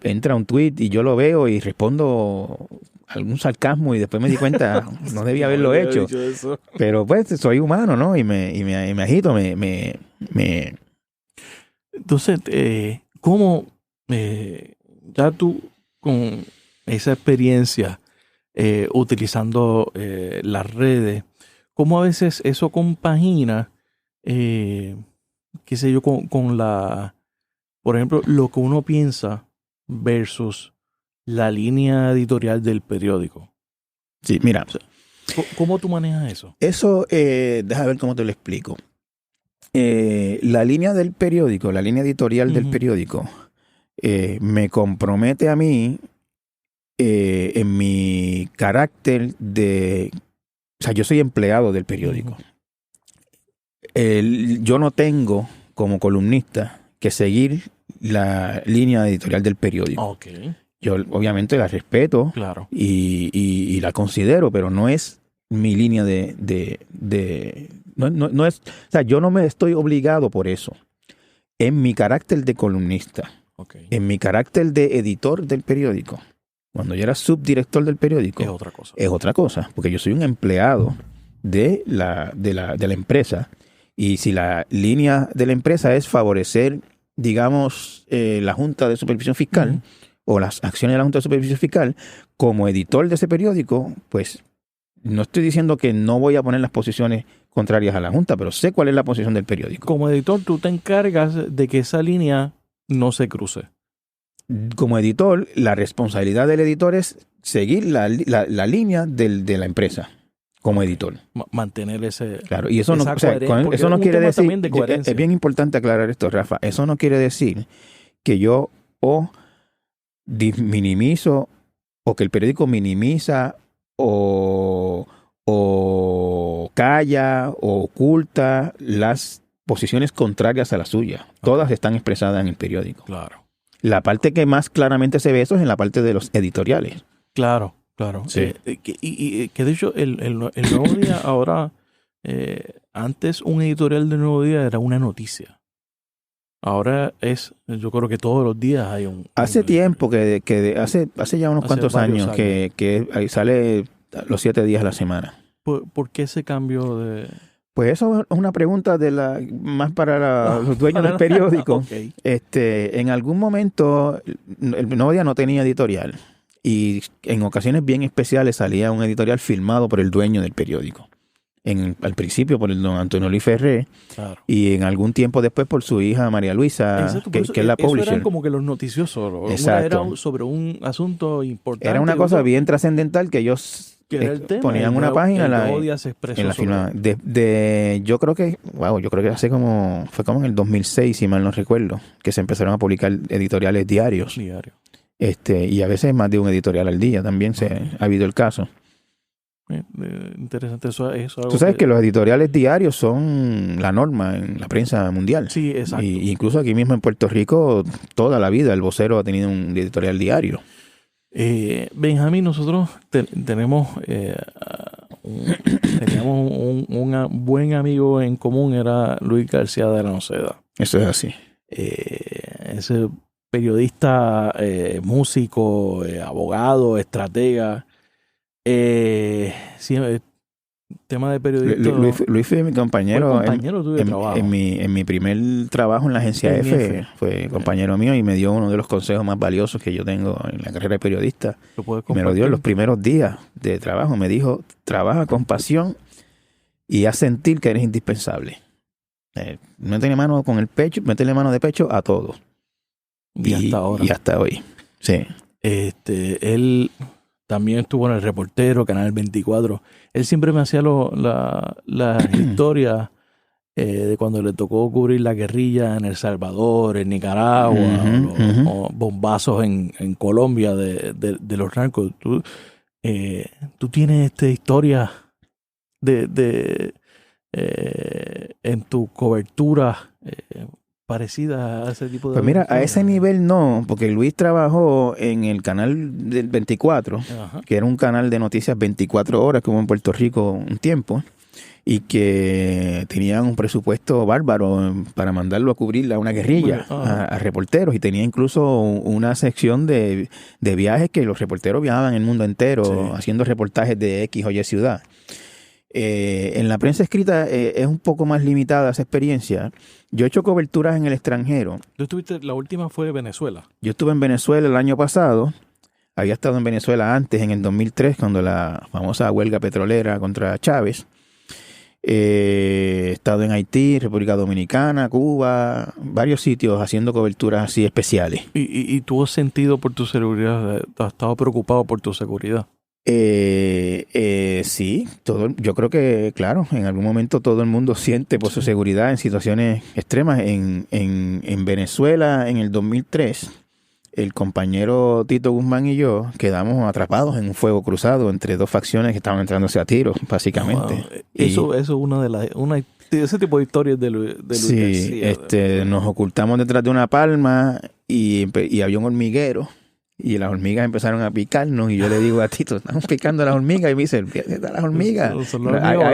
entra un tweet y yo lo veo y respondo algún sarcasmo y después me di cuenta, no debía haberlo hecho. Pero pues soy humano, ¿no? Y me agito,
Entonces, ¿cómo ya tú con esa experiencia utilizando las redes, cómo a veces eso compagina, qué sé yo, con por ejemplo, lo que uno piensa versus la línea editorial del periódico?
Sí, mira.
O sea, ¿cómo tú manejas eso?
Eso, déjame ver cómo te lo explico. La línea del periódico, la línea editorial del periódico, me compromete a mí en mi carácter de... O sea, yo soy empleado del periódico. Yo no tengo, como columnista, que seguir la línea editorial del periódico.
Okay.
Yo obviamente la respeto,
claro,
y la considero, pero no es mi línea no es, o sea, yo no me estoy obligado por eso. En mi carácter de columnista, en mi carácter de editor del periódico, cuando yo era subdirector del periódico, es otra cosa, porque yo soy un empleado de la empresa, y si la línea de la empresa es favorecer, digamos, la Junta de Supervisión Fiscal, o las acciones de la Junta de Supervisión Fiscal, como editor de ese periódico, pues no estoy diciendo que no voy a poner las posiciones contrarias a la Junta, pero sé cuál es la posición del periódico.
Como editor, tú te encargas de que esa línea no se cruce.
Como editor, la responsabilidad del editor es seguir la línea de la empresa como editor.
Mantener ese...
Claro, y eso eso no quiere decir... Es bien importante aclarar esto, Rafa. Eso no quiere decir que yo minimizo, o que el periódico minimiza o calla o oculta las posiciones contrarias a la suya. Todas están expresadas en el periódico.
Claro.
La parte que más claramente se ve eso es en la parte de los editoriales.
Claro.
Sí.
Y que de hecho el Nuevo Día ahora, antes un editorial del Nuevo Día era una noticia. Ahora yo creo que todos los días hay un...
Hace tiempo hace ya unos cuantos años que ahí sale los 7 días a la semana.
¿Por qué ese cambio de...?
Pues eso es una pregunta más para los dueños del periódico.
Okay.
En algún momento el Nuevo Día no tenía editorial, y en ocasiones bien especiales salía un editorial firmado por el dueño del periódico. Al principio por el don Antonio Luis Ferré, claro, y en algún tiempo después por su hija María Luisa, que es la publisher.
Eso eran como que los noticiosos. Era sobre un asunto importante.
Era una cosa bien trascendental que ellos
Que era el tema.
Ponían una página en la firma. Yo creo que, fue como en el 2006, si mal no recuerdo, que se empezaron a publicar editoriales diarios. Y a veces más de un editorial al día también ha habido el caso.
Interesante eso.
Tú sabes que los editoriales diarios son la norma en la prensa mundial.
Sí, exacto.
Y incluso aquí mismo en Puerto Rico, toda la vida el vocero ha tenido un editorial diario.
Benjamín, nosotros teníamos un buen amigo en común, era Luis García de la Noceda.
Eso es así.
Ese periodista, músico, abogado, estratega. Tema de periodista.
Luis fue mi compañero,
tuyo de trabajo.
En mi primer trabajo en la agencia F. Fue compañero mío y me dio uno de los consejos más valiosos que yo tengo en la carrera de periodista. Me lo dio en los primeros días de trabajo. Me dijo, trabaja con pasión y haz sentir que eres indispensable. Métele mano con el pecho, métele mano de pecho a todos.
Y hasta ahora.
Y hasta hoy. Sí.
Él también estuvo en El Reportero, Canal 24. Él siempre me hacía la historia de cuando le tocó cubrir la guerrilla en El Salvador, en Nicaragua, o bombazos en Colombia de los narcos. Tú tienes esta historia en tu cobertura parecida a ese tipo de...
Pues mira, a ese nivel no, porque Luis trabajó en el canal del 24, que era un canal de noticias 24 horas, como en Puerto Rico un tiempo, y que tenían un presupuesto bárbaro para mandarlo a cubrir a una guerrilla, a reporteros, y tenía incluso una sección de viajes que los reporteros viajaban el mundo entero, haciendo reportajes de X o Y ciudad. En la prensa escrita es un poco más limitada esa experiencia. Yo he hecho coberturas en el extranjero.
La última fue de Venezuela.
Yo estuve en Venezuela el año pasado. Había estado en Venezuela antes, en el 2003, cuando la famosa huelga petrolera contra Chávez. He estado en Haití, República Dominicana, Cuba, varios sitios haciendo coberturas así especiales.
¿Y tú has sentido por tu seguridad? ¿Has estado preocupado por tu seguridad?
Sí, yo creo que, claro, en algún momento todo el mundo siente por su seguridad en situaciones extremas. En Venezuela, en el 2003, el compañero Tito Guzmán y yo quedamos atrapados en un fuego cruzado entre dos facciones que estaban entrándose a tiros, básicamente.
Wow. Eso es una de ese tipo de historias de Luis García.
Nos ocultamos detrás de una palma y había un hormiguero. Y las hormigas empezaron a picarnos y yo le digo a Tito, estamos picando las hormigas. Y me dice, ¿qué están las hormigas?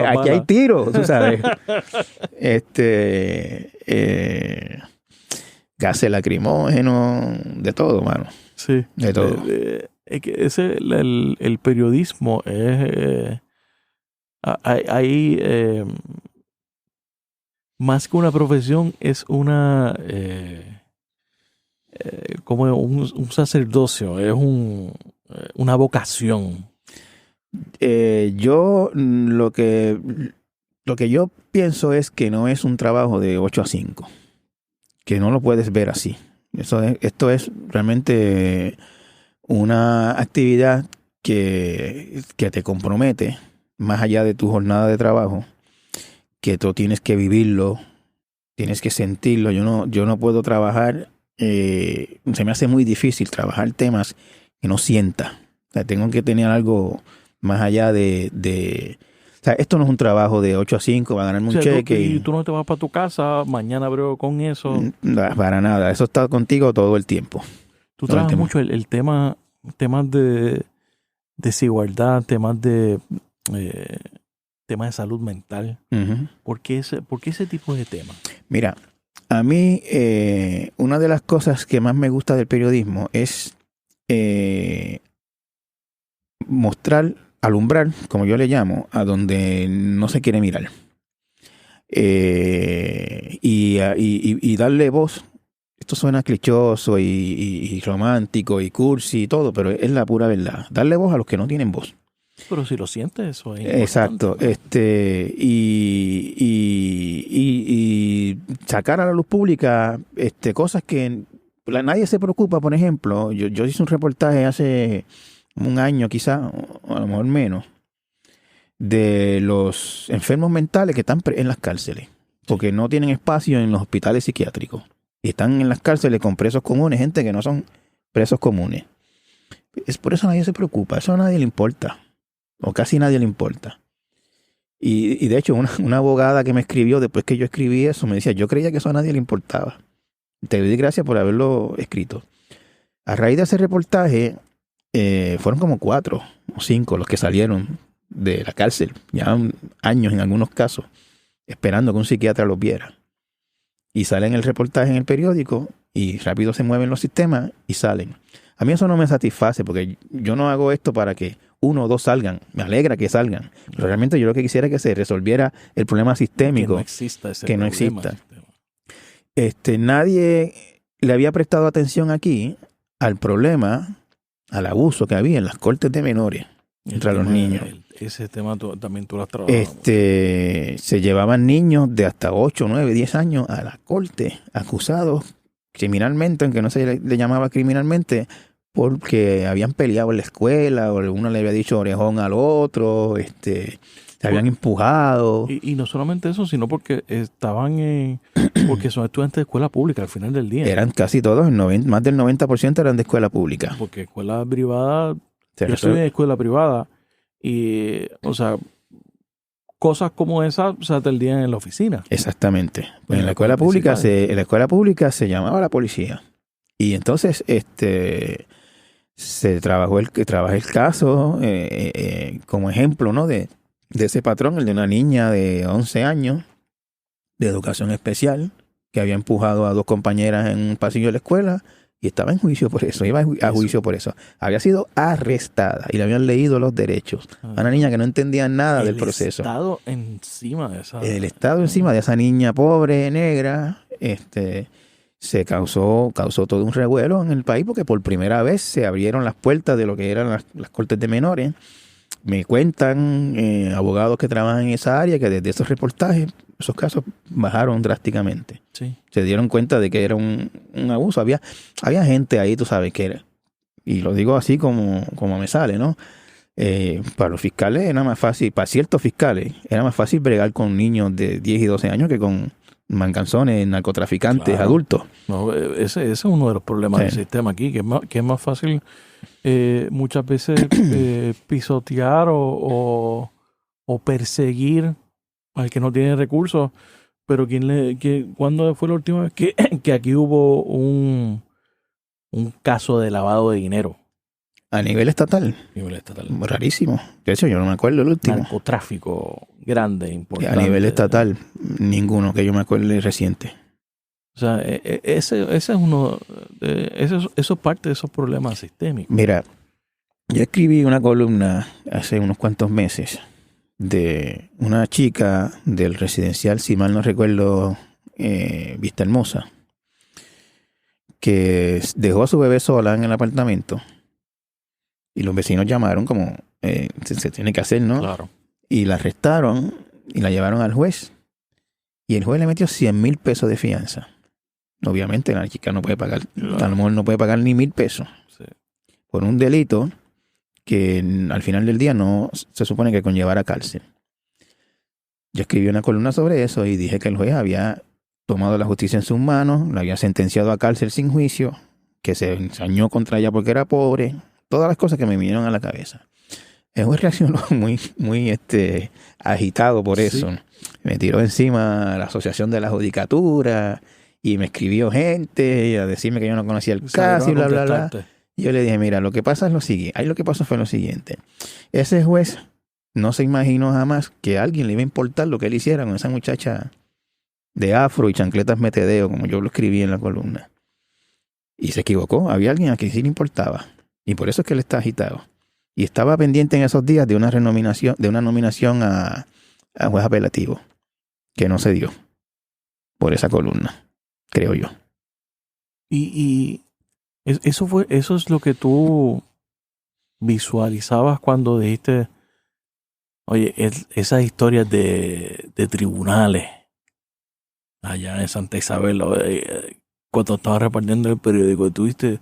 Aquí hay tiros, tú sabes. Gases lacrimógenos, de todo, mano.
Sí.
De todo.
Es que el periodismo es... más que una profesión, es una... como un sacerdocio, es una vocación.
Yo lo que yo pienso es que no es un trabajo de 8 a 5, que no lo puedes ver así. Esto es realmente una actividad que te compromete más allá de tu jornada de trabajo, que tú tienes que vivirlo, tienes que sentirlo. Yo no puedo trabajar. Se me hace muy difícil trabajar temas que no sienta. O sea, tengo que tener algo más allá de o sea, esto no es un trabajo de 8 a 5, va a ganarme un cheque.
Y tú no te vas para tu casa, mañana brego con eso.
No, para nada, eso está contigo todo el tiempo.
Tú trabajas mucho el temas de desigualdad, temas de salud mental. Uh-huh. ¿Por qué ese tipo de temas?
Mira, a mí, una de las cosas que más me gusta del periodismo es alumbrar, como yo le llamo, a donde no se quiere mirar. Y darle voz. Esto suena clichoso y romántico y cursi y todo, pero es la pura verdad. Darle voz a los que no tienen voz.
Pero si lo sientes, eso es
exacto. Y sacar a la luz pública cosas que nadie se preocupa. Por ejemplo, yo hice un reportaje hace un año quizá, o a lo mejor menos, de los enfermos mentales que están en las cárceles, porque no tienen espacio en los hospitales psiquiátricos. Y están en las cárceles con presos comunes, gente que no son presos comunes. Es por eso nadie se preocupa, eso a nadie le importa, o casi nadie le importa. Y de hecho, una abogada que me escribió después que yo escribí eso, me decía, yo creía que eso a nadie le importaba. Te doy gracias por haberlo escrito. A raíz de ese reportaje, fueron como 4 o 5 los que salieron de la cárcel, ya años en algunos casos, esperando que un psiquiatra los viera. Y salen el reportaje en el periódico y rápido se mueven los sistemas y salen. A mí eso no me satisface porque yo no hago esto para que 1 o 2 salgan. Me alegra que salgan. Pero realmente yo lo que quisiera es que se resolviera el problema sistémico.
Que no exista ese
que no
problema.
exista. Nadie le había prestado atención aquí al problema, al abuso que había en las cortes de menores contra los niños.
Ese tema también tú lo has trabajado.
Se llevaban niños de hasta 8, 9, 10 años a la corte, acusados criminalmente, aunque no se le llamaba criminalmente, porque habían peleado en la escuela, o uno le había dicho orejón al otro, se habían empujado.
Y no solamente eso, sino porque estaban porque son estudiantes de escuela pública al final del día.
Eran casi todos, más del 90% eran de escuela pública.
Porque escuela privada, yo estudié en escuela privada y, o sea, cosas como esas se atendían en la oficina.
Exactamente. Pues en la escuela pública se llamaba la policía. Y entonces se trabajó el caso como ejemplo, ¿no? de ese patrón, el de una niña de 11 años de educación especial que había empujado a 2 compañeras en un pasillo de la escuela y estaba en juicio por eso, iba a juicio por eso. Había sido arrestada y le habían leído los derechos. A una niña que no entendía nada del proceso.
El Estado encima de esa...
El Estado encima de esa niña pobre, negra, se causó todo un revuelo en el país porque por primera vez se abrieron las puertas de lo que eran las cortes de menores. Me cuentan abogados que trabajan en esa área que desde esos reportajes, esos casos bajaron drásticamente.
Sí.
Se dieron cuenta de que era un abuso. Había gente ahí, tú sabes, que era, y lo digo así como me sale, ¿no? Para los fiscales era más fácil, para ciertos fiscales, era más fácil bregar con niños de 10 y 12 años que con mancanzones, narcotraficantes, adultos.
No, ese es uno de los problemas del sistema aquí, que es más fácil muchas veces pisotear o perseguir al que no tiene recursos. Pero ¿cuándo fue la última vez que aquí hubo un caso de lavado de dinero?
A nivel estatal. Rarísimo. De hecho, yo no me acuerdo el último.
Narcotráfico grande, importante.
A nivel estatal, ninguno que yo me acuerde reciente.
O sea, ese es uno, eso es parte de esos problemas sistémicos.
Mira, yo escribí una columna hace unos cuantos meses de una chica del residencial, si mal no recuerdo, Vista Hermosa, que dejó a su bebé sola en el apartamento y los vecinos llamaron como se tiene que hacer, ¿no?
Claro.
Y la arrestaron y la llevaron al juez y el juez le metió 100,000 pesos de fianza. Obviamente la chica no puede pagar, claro. A lo mejor no puede pagar ni 1,000 pesos.
Sí.
Por un delito que al final del día no se supone que conllevara cárcel. Yo escribí una columna sobre eso y dije que el juez había tomado la justicia en sus manos, la había sentenciado a cárcel sin juicio, que se ensañó contra ella porque era pobre, todas las cosas que me vinieron a la cabeza. El juez reaccionó muy agitado por eso. Sí. Me tiró encima a la Asociación de la Judicatura y me escribió gente a decirme que yo no conocía el caso y bla, bla, bla. Yo le dije, mira, lo que pasa es lo siguiente. Ahí lo que pasó fue lo siguiente. Ese juez no se imaginó jamás que a alguien le iba a importar lo que él hiciera con esa muchacha de afro y chancletas metedeo, como yo lo escribí en la columna. Y se equivocó. Había alguien a quien sí le importaba. Y por eso es que él está agitado. Y estaba pendiente en esos días de una nominación a juez apelativo, que no se dio por esa columna, creo yo.
Y eso es lo que tú visualizabas cuando dijiste, oye, esas historias de tribunales allá en Santa Isabel, cuando estaba repartiendo el periódico, tú dijiste,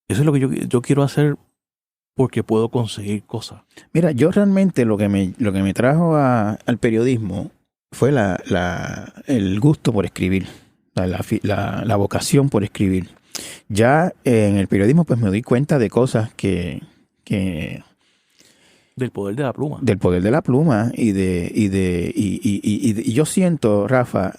eso es lo que yo quiero hacer porque puedo conseguir cosas.
Mira, yo realmente lo que me trajo al periodismo fue el gusto por escribir, la vocación por escribir. Ya en el periodismo pues me doy cuenta de cosas que
del poder de la pluma.
Del poder de la pluma y yo siento, Rafa,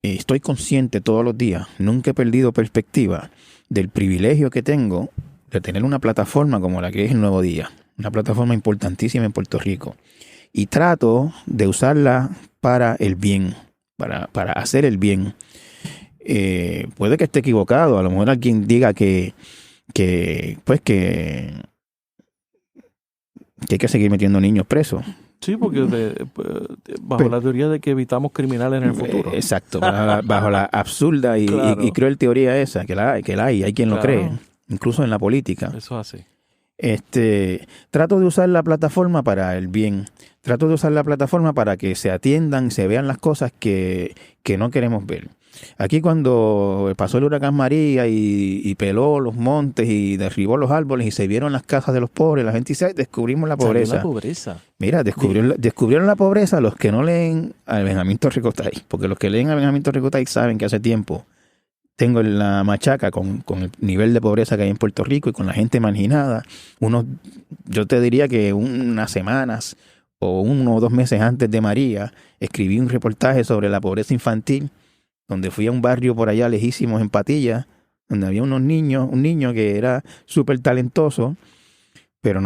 estoy consciente todos los días, nunca he perdido perspectiva del privilegio que tengo de tener una plataforma como la que es El Nuevo Día, una plataforma importantísima en Puerto Rico. Y trato de usarla para el bien, para hacer el bien. Puede que esté equivocado, a lo mejor alguien diga que hay que seguir metiendo niños presos.
Sí, porque bajo la teoría de que evitamos criminales en el futuro.
Exacto, bajo la absurda y cruel teoría esa, que la hay quien lo cree, incluso en la política.
Eso es así.
Trato de usar la plataforma para el bien. Trato de usar la plataforma para que se atiendan, se vean las cosas que no queremos ver. Aquí cuando pasó el huracán María y peló los montes y derribó los árboles y se vieron las casas de los pobres, la gente dice, descubrimos la pobreza. Mira, descubrieron la pobreza los que no leen a Benjamín Torricotay, porque los que leen a Benjamín Torricotay saben que hace tiempo tengo la machaca con el nivel de pobreza que hay en Puerto Rico y con la gente marginada. Yo te diría que unas semanas o 1 o 2 meses antes de María, escribí un reportaje sobre la pobreza infantil, donde fui a un barrio por allá lejísimos en Patillas, donde había un niño que era súper talentoso, pero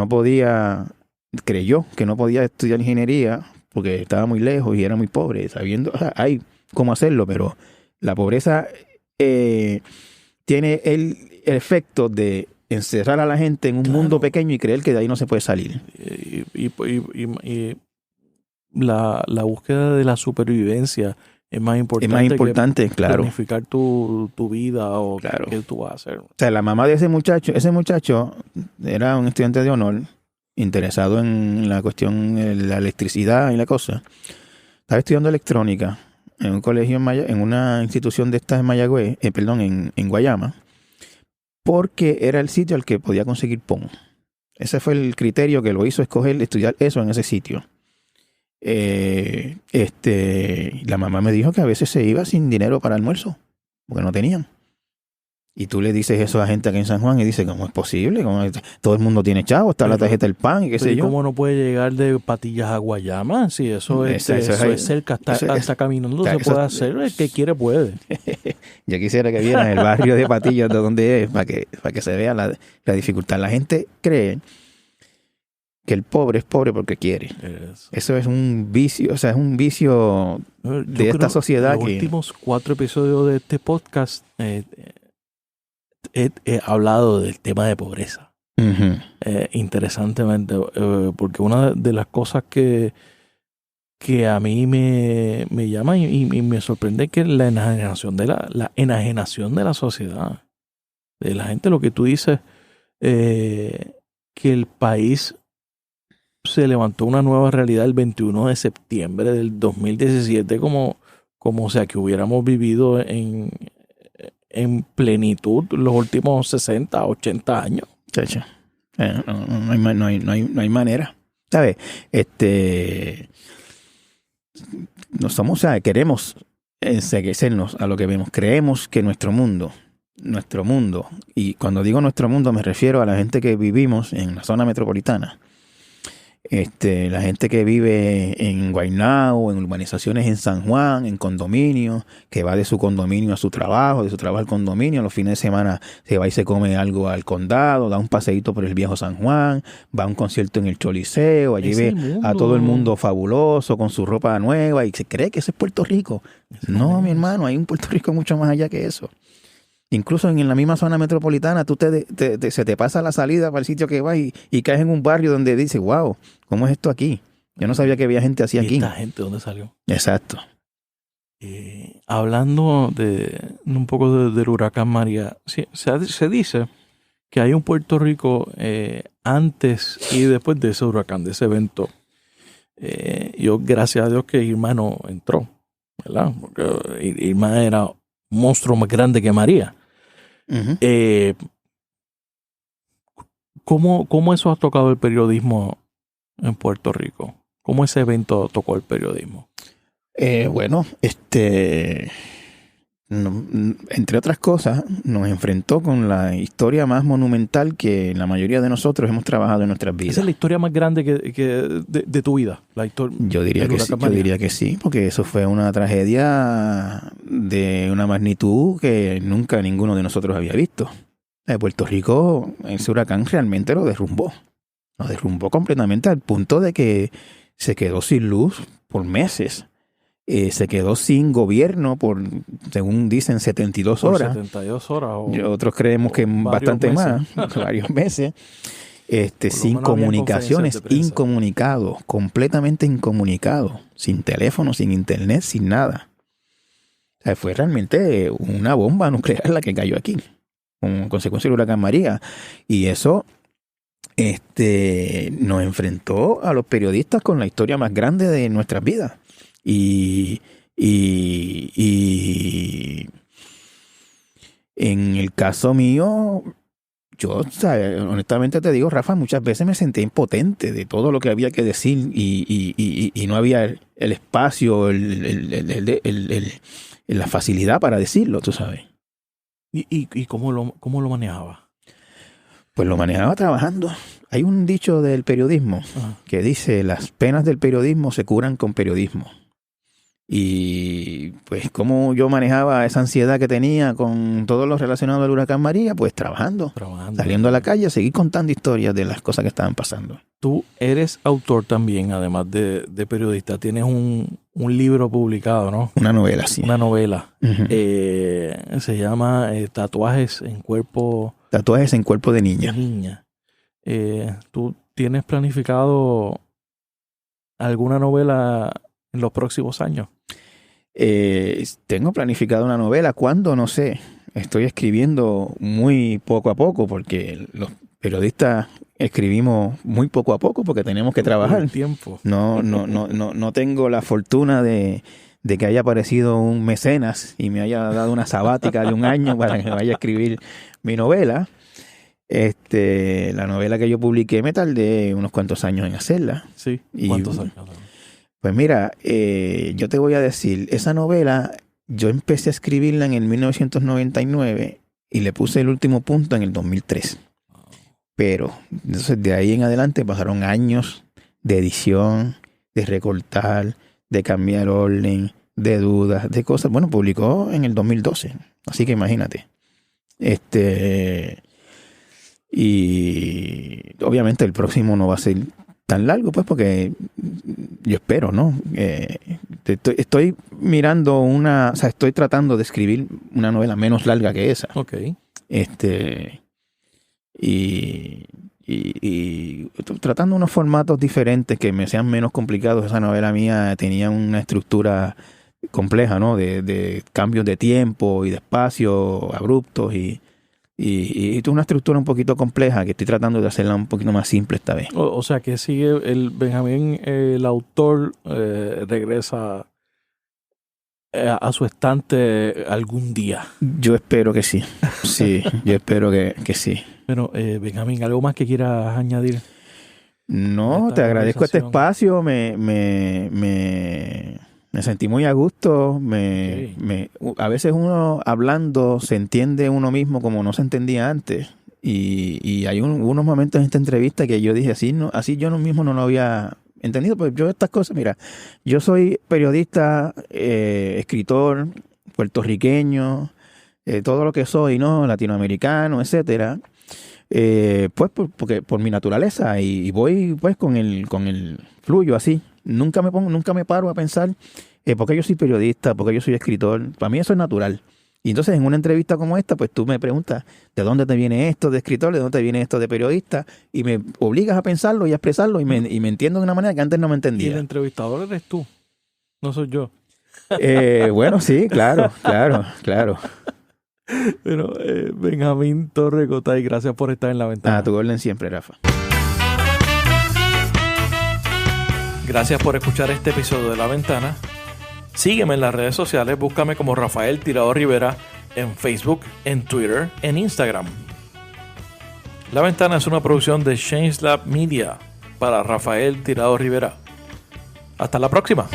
creyó que no podía estudiar ingeniería porque estaba muy lejos y era muy pobre, hay cómo hacerlo, pero la pobreza tiene el efecto de encerrar a la gente en un mundo pequeño y creer que de ahí no se puede salir.
Y la búsqueda de la supervivencia es más importante que planificar tu vida o qué tú vas a hacer.
O sea, la mamá de ese muchacho era un estudiante de honor, interesado en la cuestión de la electricidad y la cosa. Estaba estudiando electrónica en un colegio en una institución de estas en Mayagüez, en Guayama, porque era el sitio al que podía conseguir PON. Ese fue el criterio que lo hizo estudiar eso en ese sitio. La mamá me dijo que a veces se iba sin dinero para almuerzo, porque no tenían. Y tú le dices eso a gente aquí en San Juan y dice, ¿cómo es posible? Todo el mundo tiene chavo, está la tarjeta del pan y qué sé yo.
¿Cómo no puede llegar de Patillas a Guayama? Si eso es cerca, está caminando, se puede hacer, el que quiere puede.
Yo quisiera que vieran el barrio de Patillas de donde es, para que se vea la dificultad. La gente cree que el pobre es pobre porque quiere. Eso es un vicio, es un vicio de esta sociedad.
Los últimos 4 episodios de este podcast he hablado del tema de pobreza.
Uh-huh.
Interesantemente, porque una de las cosas que a mí me llama y me sorprende es que la enajenación de la sociedad, de la gente, lo que tú dices, que el país se levantó una nueva realidad el 21 de septiembre del 2017 como sea que hubiéramos vivido en plenitud los últimos 60, 80 años.
Chacho. No hay manera. ¿Sabes? No somos, queremos enseguecernos a lo que vemos. Creemos que nuestro mundo, y cuando digo nuestro mundo me refiero a la gente que vivimos en la zona metropolitana. La gente que vive en Guaynabo, en urbanizaciones en San Juan, en condominios, que va de su condominio a su trabajo, de su trabajo al condominio, los fines de semana se va y se come algo al condado, da un paseíto por el viejo San Juan, va a un concierto en el Choliseo, allí ve a todo el mundo fabuloso, con su ropa nueva, y se cree que ese es Puerto Rico. No, mi hermano, hay un Puerto Rico mucho más allá que eso. Incluso en la misma zona metropolitana, tú se te pasa la salida para el sitio que vas y caes en un barrio donde dices, wow, ¿cómo es esto aquí? Yo no sabía que había gente así aquí.
¿Esta gente dónde salió?
Exacto.
Hablando un poco del huracán María, se dice que hay un Puerto Rico antes y después de ese huracán, de ese evento. Yo, gracias a Dios que Irma no entró, ¿verdad? Porque Irma era un monstruo más grande que María.
Uh-huh.
¿Cómo eso ha tocado el periodismo en Puerto Rico? ¿Cómo ese evento tocó el periodismo?
Bueno, entre otras cosas, nos enfrentó con la historia más monumental que la mayoría de nosotros hemos trabajado en nuestras vidas.
¿Esa es la historia más grande de tu vida?
Yo diría que sí, porque eso fue una tragedia de una magnitud que nunca ninguno de nosotros había visto. Puerto Rico, ese huracán realmente lo derrumbó. Lo derrumbó completamente al punto de que se quedó sin luz por meses. Se quedó sin gobierno por, según dicen, 72 horas.
72 horas.
Otros creemos que bastante más, varios meses. Sin comunicaciones, incomunicado, completamente incomunicado, sin teléfono, sin internet, sin nada. O sea, fue realmente una bomba nuclear la que cayó aquí, como consecuencia del huracán María. Y eso nos enfrentó a los periodistas con la historia más grande de nuestras vidas. Y en el caso mío, yo, honestamente te digo, Rafa, muchas veces me sentí impotente de todo lo que había que decir y no había el espacio, la facilidad para decirlo, tú sabes.
¿Y cómo lo manejaba?
Pues lo manejaba trabajando. Hay un dicho del periodismo que dice, las penas del periodismo se curan con periodismo. Y pues cómo yo manejaba esa ansiedad que tenía con todo lo relacionado al huracán María, pues trabajando, saliendo a la calle, seguir contando historias de las cosas que estaban pasando.
Tú eres autor también, además de periodista. Tienes un libro publicado, ¿no?
Una novela, sí.
Una novela.
Uh-huh.
Se llama Tatuajes en cuerpo...
Tatuajes en cuerpo de niña.
¿Tú tienes planificado alguna novela en los próximos años?
Tengo planificado una novela. ¿Cuándo? No sé. Estoy escribiendo muy poco a poco porque los periodistas escribimos muy poco a poco porque tenemos que trabajar.
El tiempo.
No tengo la fortuna de que haya aparecido un mecenas y me haya dado una sabática de un año para que vaya a escribir mi novela. La novela que yo publiqué me tardé unos cuantos años en hacerla.
Sí. ¿Cuántos años?
Pues mira, yo te voy a decir, esa novela yo empecé a escribirla en el 1999 y le puse el último punto en el 2003. Pero entonces de ahí en adelante pasaron años de edición, de recortar, de cambiar orden, de dudas, de cosas. Bueno, publicó en el 2012, así que imagínate. Y obviamente el próximo no va a ser tan largo, pues, porque yo espero, ¿no? Estoy mirando estoy tratando de escribir una novela menos larga que esa.
Ok.
Y tratando unos formatos diferentes que me sean menos complicados. Esa novela mía tenía una estructura compleja, ¿no? De cambios de tiempo y de espacio abruptos y una estructura un poquito compleja que estoy tratando de hacerla un poquito más simple esta vez.
O sea que sigue el Benjamín, el autor, regresa a su estante algún día.
Yo espero que sí. Sí, yo espero que sí.
Pero, Benjamín, ¿algo más que quieras añadir?
No, te agradezco este espacio. Me sentí muy a gusto. A veces uno hablando se entiende uno mismo como no se entendía antes. Y hay unos momentos en esta entrevista que yo dije así yo mismo no lo había entendido. Pues yo estas cosas, mira, yo soy periodista, escritor, puertorriqueño, todo lo que soy, ¿no? Latinoamericano, etcétera. Pues porque por mi naturaleza y voy pues con el fluyo así. Nunca me paro a pensar por qué yo soy periodista, por qué yo soy escritor. Para mí eso es natural. Y entonces en una entrevista como esta, pues tú me preguntas ¿de dónde te viene esto de escritor? ¿De dónde te viene esto de periodista? Y me obligas a pensarlo y a expresarlo y me entiendo de una manera que antes no me entendía.
Y el entrevistador eres tú, no soy yo.
Bueno, sí, claro.
Pero Benjamín Torres Gotay, gracias por estar en La Ventana.
A tu orden siempre, Rafa.
Gracias por escuchar este episodio de La Ventana. Sígueme en las redes sociales, búscame como Rafael Tirado Rivera en Facebook, en Twitter, en Instagram. La Ventana es una producción de Shane's Lab Media para Rafael Tirado Rivera. Hasta la próxima.